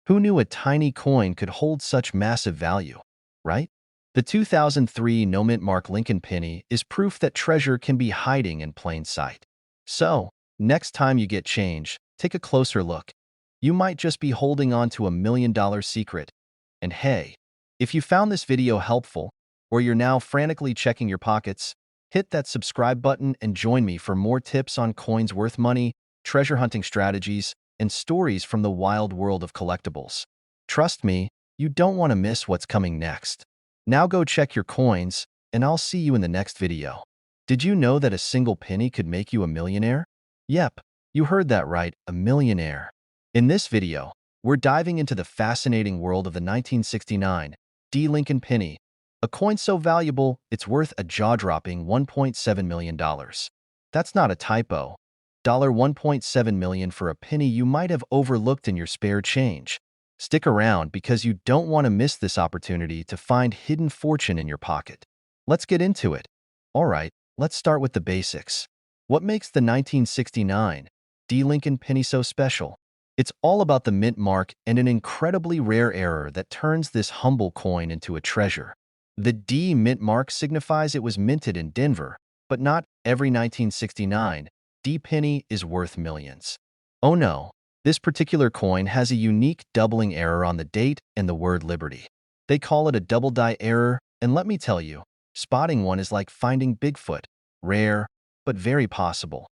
Who knew a tiny coin could hold such massive value, right? The 2003 No Mint Mark Lincoln penny is proof that treasure can be hiding in plain sight. So, next time you get change, take a closer look. You might just be holding on to $1 million secret. And hey, if you found this video helpful, or you're now frantically checking your pockets, hit that subscribe button and join me for more tips on coins worth money, treasure hunting strategies, and stories from the wild world of collectibles. Trust me, you don't want to miss what's coming next. Now go check your coins, and I'll see you in the next video. Did you know that a single penny could make you a millionaire? Yep, you heard that right, a millionaire. In this video, we're diving into the fascinating world of the 1969 D. Lincoln penny, a coin so valuable it's worth a jaw-dropping $1.7 million. That's not a typo. $1.7 million for a penny you might have overlooked in your spare change. Stick around because you don't want to miss this opportunity to find hidden fortune in your pocket. Let's get into it. All right, let's start with the basics. What makes the 1969 D. Lincoln penny so special? It's all about the mint mark and an incredibly rare error that turns this humble coin into a treasure. The D mint mark signifies it was minted in Denver, but not every 1969 D penny is worth millions. Oh no, this particular coin has a unique doubling error on the date and the word liberty. They call it a double die error, and let me tell you, spotting one is like finding Bigfoot, rare, but very possible.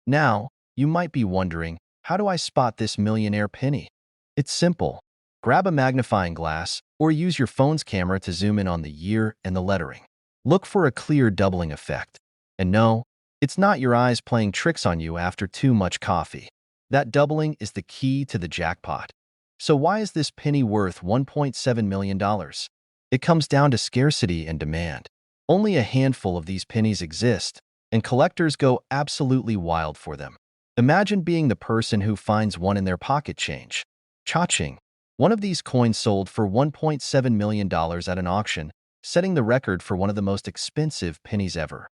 Now, you might be wondering, how do I spot this millionaire penny? It's simple. Grab a magnifying glass or use your phone's camera to zoom in on the year and the lettering. Look for a clear doubling effect. And no, it's not your eyes playing tricks on you after too much coffee. That doubling is the key to the jackpot. So why is this penny worth $1.7 million? It comes down to scarcity and demand. Only a handful of these pennies exist, and collectors go absolutely wild for them. Imagine being the person who finds one in their pocket change. Cha-ching. One of these coins sold for $1.7 million at an auction, setting the record for one of the most expensive pennies ever.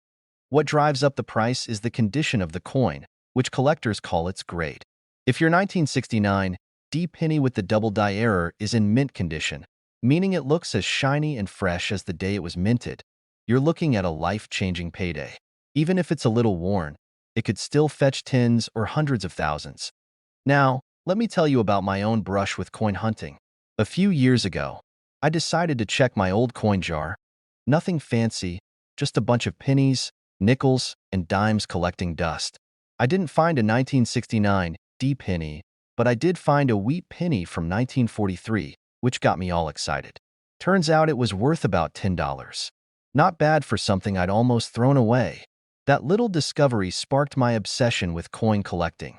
What drives up the price is the condition of the coin, which collectors call its grade. If your 1969 D penny with the double die error is in mint condition, meaning it looks as shiny and fresh as the day it was minted, you're looking at a life-changing payday. Even if it's a little worn, it could still fetch tens or hundreds of thousands. Now, let me tell you about my own brush with coin hunting. A few years ago, I decided to check my old coin jar. Nothing fancy, just a bunch of pennies, nickels, and dimes collecting dust. I didn't find a 1969 D penny, but I did find a wheat penny from 1943, which got me all excited. Turns out it was worth about $10. Not bad for something I'd almost thrown away. That little discovery sparked my obsession with coin collecting.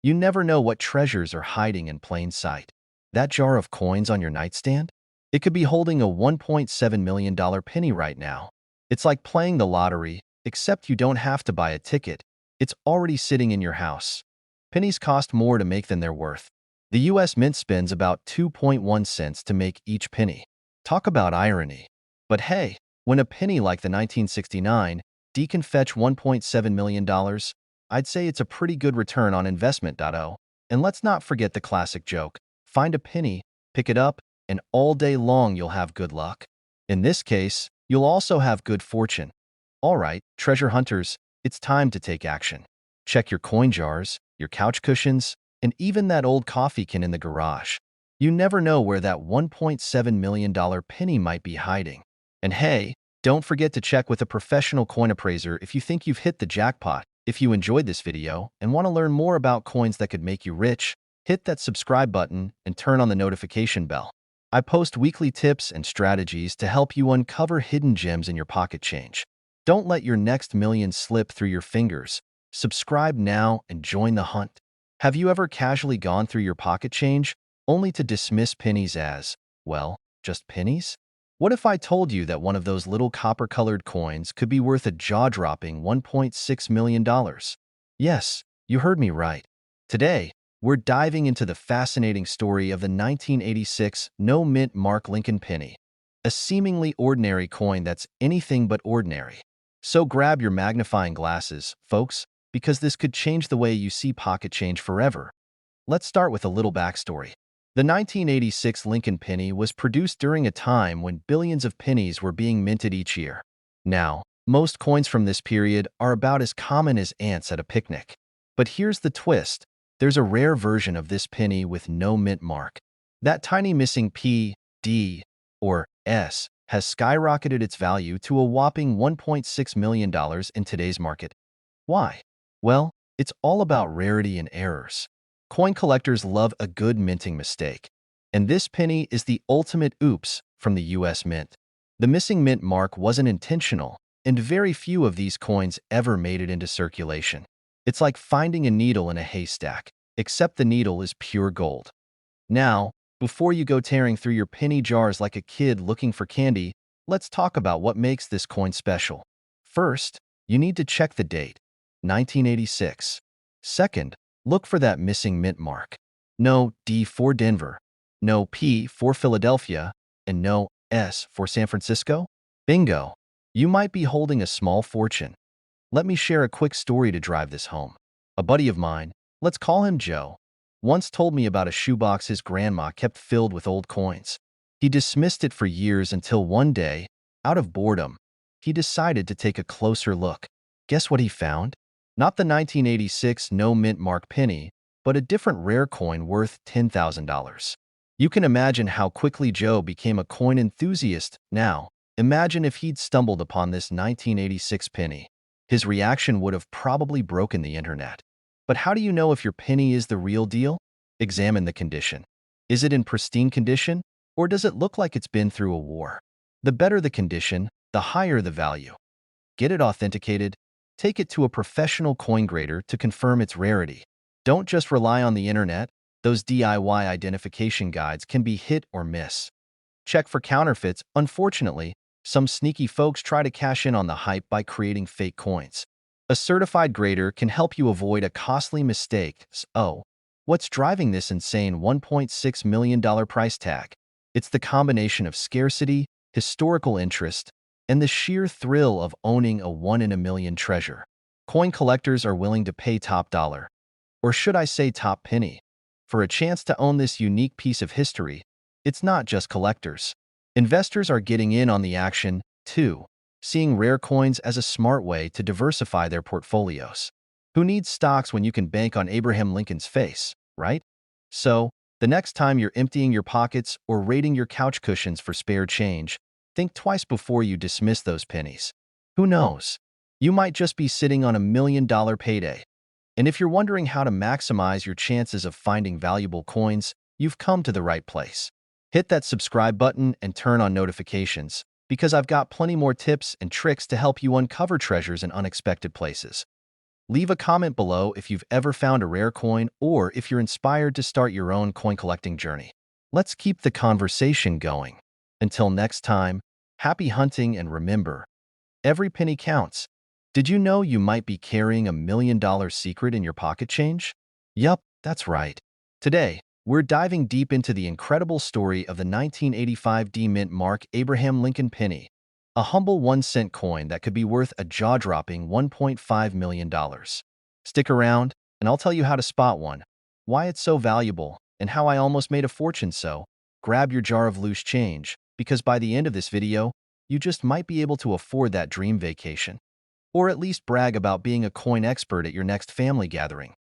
You never know what treasures are hiding in plain sight. That jar of coins on your nightstand? It could be holding a $1.7 million penny right now. It's like playing the lottery, except you don't have to buy a ticket. It's already sitting in your house. Pennies cost more to make than they're worth. The US Mint spends about 2.1 cents to make each penny. Talk about irony. But hey, when a penny like the 1969 D can fetch $1.7 million, I'd say it's a pretty good return on investment. And let's not forget the classic joke. Find a penny, pick it up, and all day long you'll have good luck. In this case, you'll also have good fortune. All right, treasure hunters, it's time to take action. Check your coin jars, your couch cushions, and even that old coffee can in the garage. You never know where that $1.7 million penny might be hiding. And hey, don't forget to check with a professional coin appraiser if you think you've hit the jackpot. If you enjoyed this video and want to learn more about coins that could make you rich, hit that subscribe button and turn on the notification bell. I post weekly tips and strategies to help you uncover hidden gems in your pocket change. Don't let your next million slip through your fingers. Subscribe now and join the hunt. Have you ever casually gone through your pocket change only to dismiss pennies as, well, just pennies? What if I told you that one of those little copper-colored coins could be worth a jaw-dropping $1.6 million? Yes, you heard me right. Today, we're diving into the fascinating story of the 1986 no-mint Mark Lincoln penny, a seemingly ordinary coin that's anything but ordinary. So grab your magnifying glasses, folks, because this could change the way you see pocket change forever. Let's start with a little backstory. The 1986 Lincoln penny was produced during a time when billions of pennies were being minted each year. Now, most coins from this period are about as common as ants at a picnic. But here's the twist. There's a rare version of this penny with no mint mark. That tiny missing P, D, or S has skyrocketed its value to a whopping $1.6 million in today's market. Why? Well, it's all about rarity and errors. Coin collectors love a good minting mistake. And this penny is the ultimate oops from the US Mint. The missing mint mark wasn't intentional, and very few of these coins ever made it into circulation. It's like finding a needle in a haystack, except the needle is pure gold. Now, before you go tearing through your penny jars like a kid looking for candy, let's talk about what makes this coin special. First, you need to check the date, 1986. Second, look for that missing mint mark. No D for Denver, no P for Philadelphia, and no S for San Francisco? Bingo! You might be holding a small fortune. Let me share a quick story to drive this home. A buddy of mine, let's call him Joe, once told me about a shoebox his grandma kept filled with old coins. He dismissed it for years until one day, out of boredom, he decided to take a closer look. Guess what he found? Not the 1986 no-mint mark penny, but a different rare coin worth $10,000. You can imagine how quickly Joe became a coin enthusiast. Now, imagine if he'd stumbled upon this 1986 penny. His reaction would have probably broken the internet. But how do you know if your penny is the real deal? Examine the condition. Is it in pristine condition, or does it look like it's been through a war? The better the condition, the higher the value. Get it authenticated. Take it to a professional coin grader to confirm its rarity. Don't just rely on the internet. Those DIY identification guides can be hit or miss. Check for counterfeits. Unfortunately, some sneaky folks try to cash in on the hype by creating fake coins. A certified grader can help you avoid a costly mistake. Oh, what's driving this insane $1.6 million price tag? It's the combination of scarcity, historical interest, and the sheer thrill of owning a one-in-a-million treasure. Coin collectors are willing to pay top dollar, or should I say top penny, for a chance to own this unique piece of history. It's not just collectors. Investors are getting in on the action, too, seeing rare coins as a smart way to diversify their portfolios. Who needs stocks when you can bank on Abraham Lincoln's face, right? So, the next time you're emptying your pockets or raiding your couch cushions for spare change, think twice before you dismiss those pennies. Who knows? You might just be sitting on $1 million payday. And if you're wondering how to maximize your chances of finding valuable coins, you've come to the right place. Hit that subscribe button and turn on notifications, because I've got plenty more tips and tricks to help you uncover treasures in unexpected places. Leave a comment below if you've ever found a rare coin or if you're inspired to start your own coin collecting journey. Let's keep the conversation going. Until next time, happy hunting and remember, every penny counts. Did you know you might be carrying $1 million secret in your pocket change? Yup, that's right. Today, we're diving deep into the incredible story of the 1985 D-Mint Mark Abraham Lincoln penny, a humble 1-cent coin that could be worth a jaw-dropping $1.5 million. Stick around, and I'll tell you how to spot one, why it's so valuable, and how I almost made a fortune. So, grab your jar of loose change, because by the end of this video, you just might be able to afford that dream vacation. Or at least brag about being a coin expert at your next family gathering.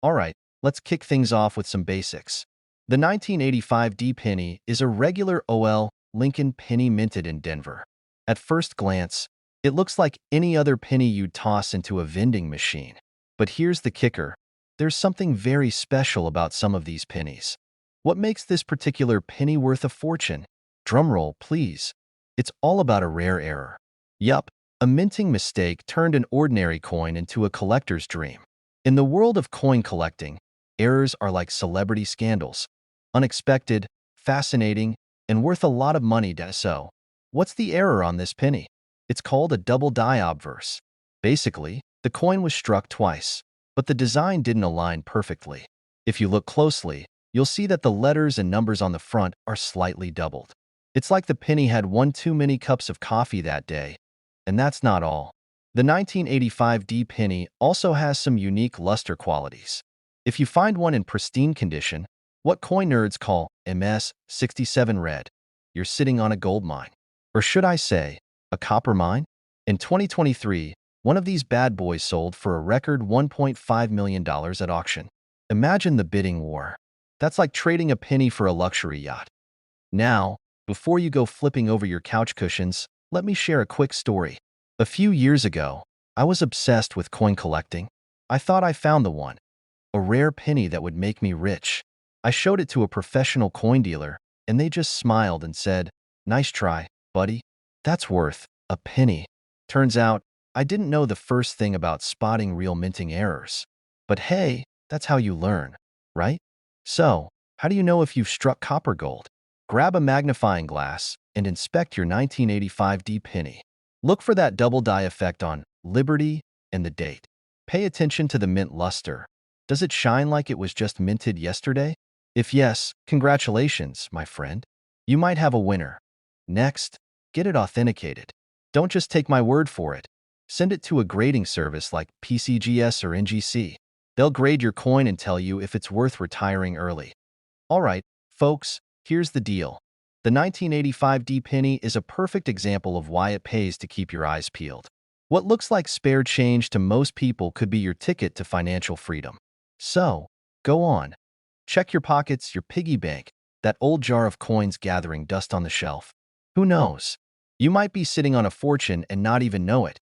Alright, let's kick things off with some basics. The 1985 D penny is a regular OL Lincoln penny minted in Denver. At first glance, it looks like any other penny you'd toss into a vending machine. But here's the kicker. There's something very special about some of these pennies. What makes this particular penny worth a fortune? Drumroll, please. It's all about a rare error. Yup, a minting mistake turned an ordinary coin into a collector's dream. In the world of coin collecting, errors are like celebrity scandals. Unexpected, fascinating, and worth a lot of money. So, what's the error on this penny? It's called a double die obverse. Basically, the coin was struck twice, but the design didn't align perfectly. If you look closely, you'll see that the letters and numbers on the front are slightly doubled. It's like the penny had one too many cups of coffee that day. And that's not all. The 1985 D penny also has some unique luster qualities. If you find one in pristine condition, what coin nerds call MS67 red, you're sitting on a gold mine. Or should I say, a copper mine? In 2023, one of these bad boys sold for a record $1.5 million at auction. Imagine the bidding war. That's like trading a penny for a luxury yacht. Now, before you go flipping over your couch cushions, let me share a quick story. A few years ago, I was obsessed with coin collecting. I thought I found the one, a rare penny that would make me rich. I showed it to a professional coin dealer, and they just smiled and said, "Nice try, buddy. That's worth a penny." Turns out, I didn't know the first thing about spotting real minting errors. But hey, that's how you learn, right? So, how do you know if you've struck copper gold? Grab a magnifying glass and inspect your 1985 D penny. Look for that double die effect on Liberty and the date. Pay attention to the mint luster. Does it shine like it was just minted yesterday? If yes, congratulations, my friend. You might have a winner. Next, get it authenticated. Don't just take my word for it. Send it to a grading service like PCGS or NGC. They'll grade your coin and tell you if it's worth retiring early. Alright, folks, here's the deal. The 1985 D penny is a perfect example of why it pays to keep your eyes peeled. What looks like spare change to most people could be your ticket to financial freedom. So, go on. Check your pockets, your piggy bank, that old jar of coins gathering dust on the shelf. Who knows? You might be sitting on a fortune and not even know it.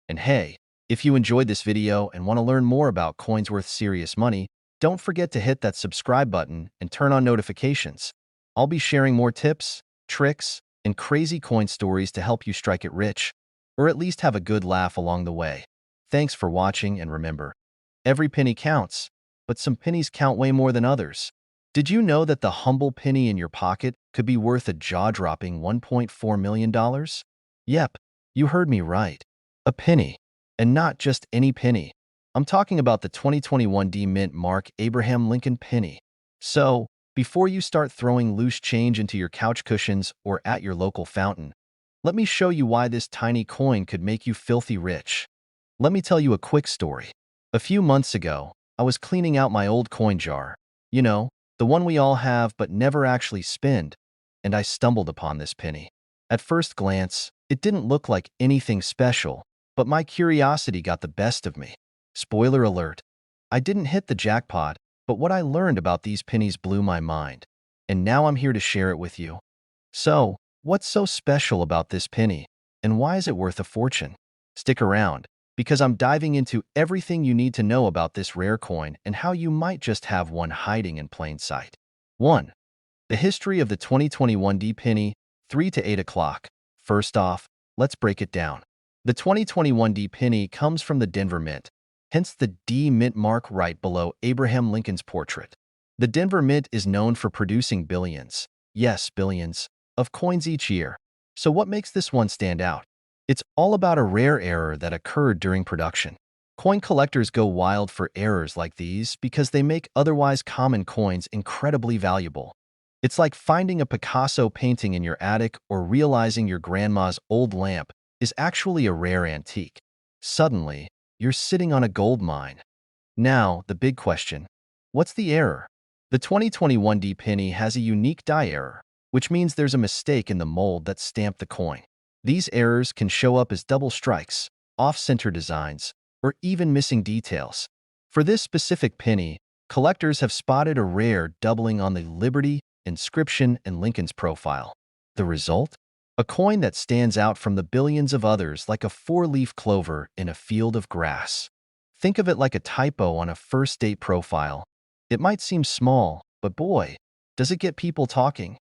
And hey, if you enjoyed this video and want to learn more about coins worth serious money, don't forget to hit that subscribe button and turn on notifications. I'll be sharing more tips, tricks, and crazy coin stories to help you strike it rich, or at least have a good laugh along the way. Thanks for watching, and remember, every penny counts, but some pennies count way more than others. Did you know that the humble penny in your pocket could be worth a jaw-dropping $1.4 million? Yep, you heard me right. A penny. And not just any penny. I'm talking about the 2021 D-Mint Mark Abraham Lincoln penny. So, before you start throwing loose change into your couch cushions or at your local fountain, let me show you why this tiny coin could make you filthy rich. Let me tell you a quick story. A few months ago, I was cleaning out my old coin jar. You know, the one we all have but never actually spend, and I stumbled upon this penny. At first glance, it didn't look like anything special, but my curiosity got the best of me. Spoiler alert, I didn't hit the jackpot, but what I learned about these pennies blew my mind. And now I'm here to share it with you. So, what's so special about this penny, and why is it worth a fortune? Stick around, because I'm diving into everything you need to know about this rare coin and how you might just have one hiding in plain sight. 1. The history of the 2021 D penny, 3 to 8 o'clock. First off, let's break it down. The 2021 D penny comes from the Denver Mint, hence the D Mint mark right below Abraham Lincoln's portrait. The Denver Mint is known for producing billions, yes, billions, of coins each year. So what makes this one stand out? It's all about a rare error that occurred during production. Coin collectors go wild for errors like these because they make otherwise common coins incredibly valuable. It's like finding a Picasso painting in your attic or realizing your grandma's old lamp is actually a rare antique. Suddenly, you're sitting on a gold mine. Now, the big question. What's the error? The 2021 D penny has a unique die error, which means there's a mistake in the mold that stamped the coin. These errors can show up as double strikes, off-center designs, or even missing details. For this specific penny, collectors have spotted a rare doubling on the Liberty, inscription, and Lincoln's profile. The result? A coin that stands out from the billions of others like a four-leaf clover in a field of grass. Think of it like a typo on a first date profile. It might seem small, but boy, does it get people talking.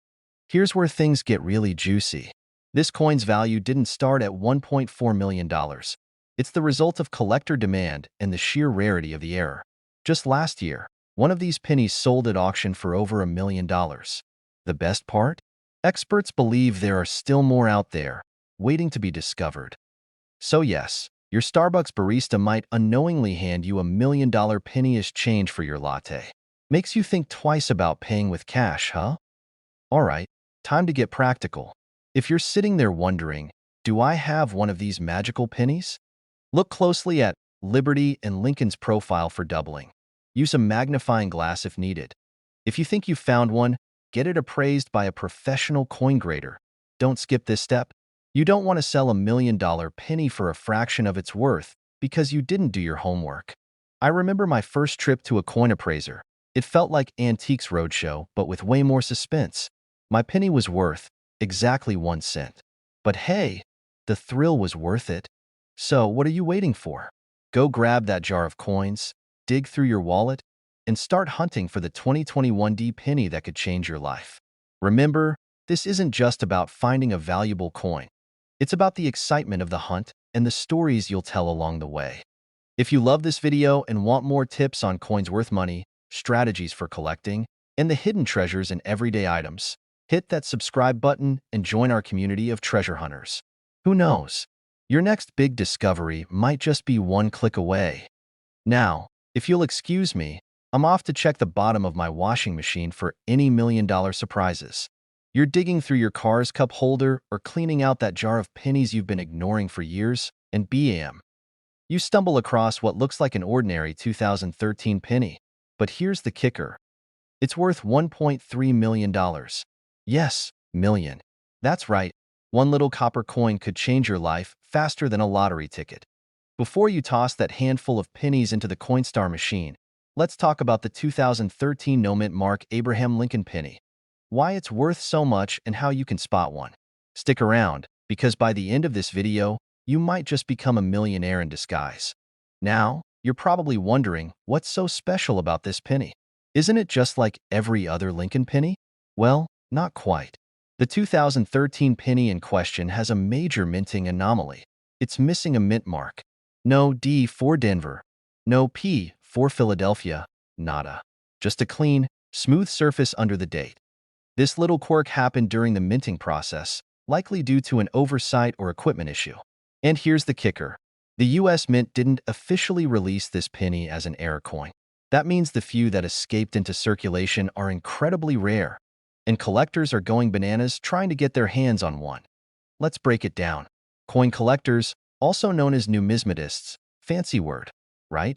Here's where things get really juicy. This coin's value didn't start at $1.4 million. It's the result of collector demand and the sheer rarity of the error. Just last year, one of these pennies sold at auction for over $1 million. The best part? Experts believe there are still more out there, waiting to be discovered. So yes, your Starbucks barista might unknowingly hand you $1 million penny-ish change for your latte. Makes you think twice about paying with cash, huh? Alright, time to get practical. If you're sitting there wondering, do I have one of these magical pennies? Look closely at Liberty and Lincoln's profile for doubling. Use a magnifying glass if needed. If you think you found one, get it appraised by a professional coin grader. Don't skip this step. You don't want to sell $1 million penny for a fraction of its worth because you didn't do your homework. I remember my first trip to a coin appraiser. It felt like Antiques Roadshow, but with way more suspense. My penny was worth exactly 1 cent. But hey, the thrill was worth it. So what are you waiting for? Go grab that jar of coins, dig through your wallet, and start hunting for the 2021 D penny that could change your life. Remember, this isn't just about finding a valuable coin. It's about the excitement of the hunt and the stories you'll tell along the way. If you love this video and want more tips on coins worth money, strategies for collecting, and the hidden treasures in everyday items, hit that subscribe button and join our community of treasure hunters. Who knows? Your next big discovery might just be one click away. Now, if you'll excuse me, I'm off to check the bottom of my washing machine for any $1 million surprises. You're digging through your car's cup holder or cleaning out that jar of pennies you've been ignoring for years, and bam! You stumble across what looks like an ordinary 2013 penny. But here's the kicker. It's worth $1.3 million. Yes, million. That's right. One little copper coin could change your life faster than a lottery ticket. Before you toss that handful of pennies into the Coinstar machine, let's talk about the 2013 no-mint Mark Abraham Lincoln penny. Why it's worth so much and how you can spot one. Stick around, because by the end of this video, you might just become a millionaire in disguise. Now, you're probably wondering, what's so special about this penny? Isn't it just like every other Lincoln penny? Well, not quite. The 2013 penny in question has a major minting anomaly. It's missing a mint mark. No D for Denver. No P for Philadelphia. Nada. Just a clean, smooth surface under the date. This little quirk happened during the minting process, likely due to an oversight or equipment issue. And here's the kicker. The US Mint didn't officially release this penny as an error coin. That means the few that escaped into circulation are incredibly rare, and collectors are going bananas trying to get their hands on one. Let's break it down. Coin collectors, also known as numismatists, fancy word, right?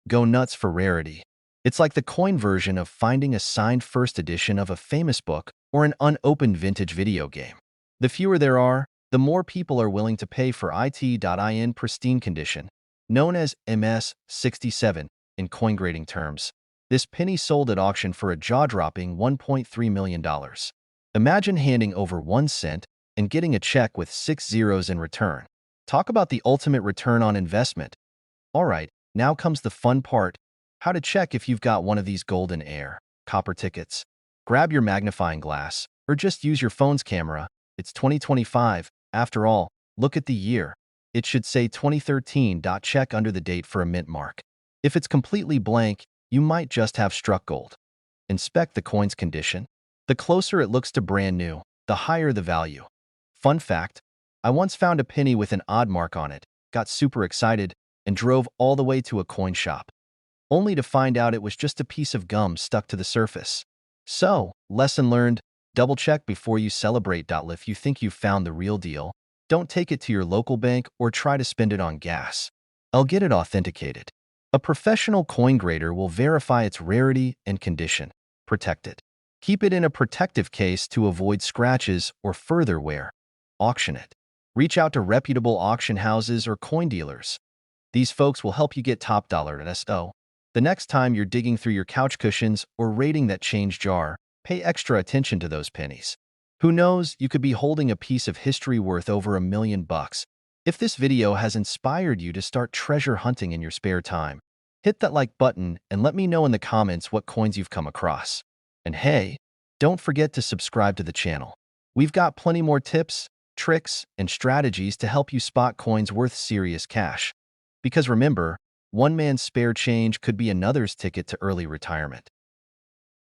Go nuts for rarity. It's like the coin version of finding a signed first edition of a famous book or an unopened vintage video game. The fewer there are, the more people are willing to pay for it.in pristine condition, known as MS-67 in coin grading terms. This penny sold at auction for a jaw-dropping $1.3 million. Imagine handing over 1 cent and getting a check with 6 zeros in return. Talk about the ultimate return on investment. Alright, now comes the fun part. How to check if you've got one of these golden air, copper tickets. Grab your magnifying glass, or just use your phone's camera. It's 2025. After all, look at the year. It should say 2013. Check under the date for a mint mark. If it's completely blank, you might just have struck gold. Inspect the coin's condition. The closer it looks to brand new, the higher the value. Fun fact, I once found a penny with an odd mark on it, got super excited, and drove all the way to a coin shop, only to find out it was just a piece of gum stuck to the surface. So, lesson learned, double check before you celebrate. If you think you've found the real deal, don't take it to your local bank or try to spend it on gas. I'll get it authenticated. A professional coin grader will verify its rarity and condition. Protect it. Keep it in a protective case to avoid scratches or further wear. Auction it. Reach out to reputable auction houses or coin dealers. These folks will help you get top dollar at SO. The next time you're digging through your couch cushions or raiding that change jar, pay extra attention to those pennies. Who knows, you could be holding a piece of history worth over $1,000,000. If this video has inspired you to start treasure hunting in your spare time, hit that like button and let me know in the comments what coins you've come across. And hey, don't forget to subscribe to the channel. We've got plenty more tips, tricks, and strategies to help you spot coins worth serious cash. Because remember, one man's spare change could be another's ticket to early retirement.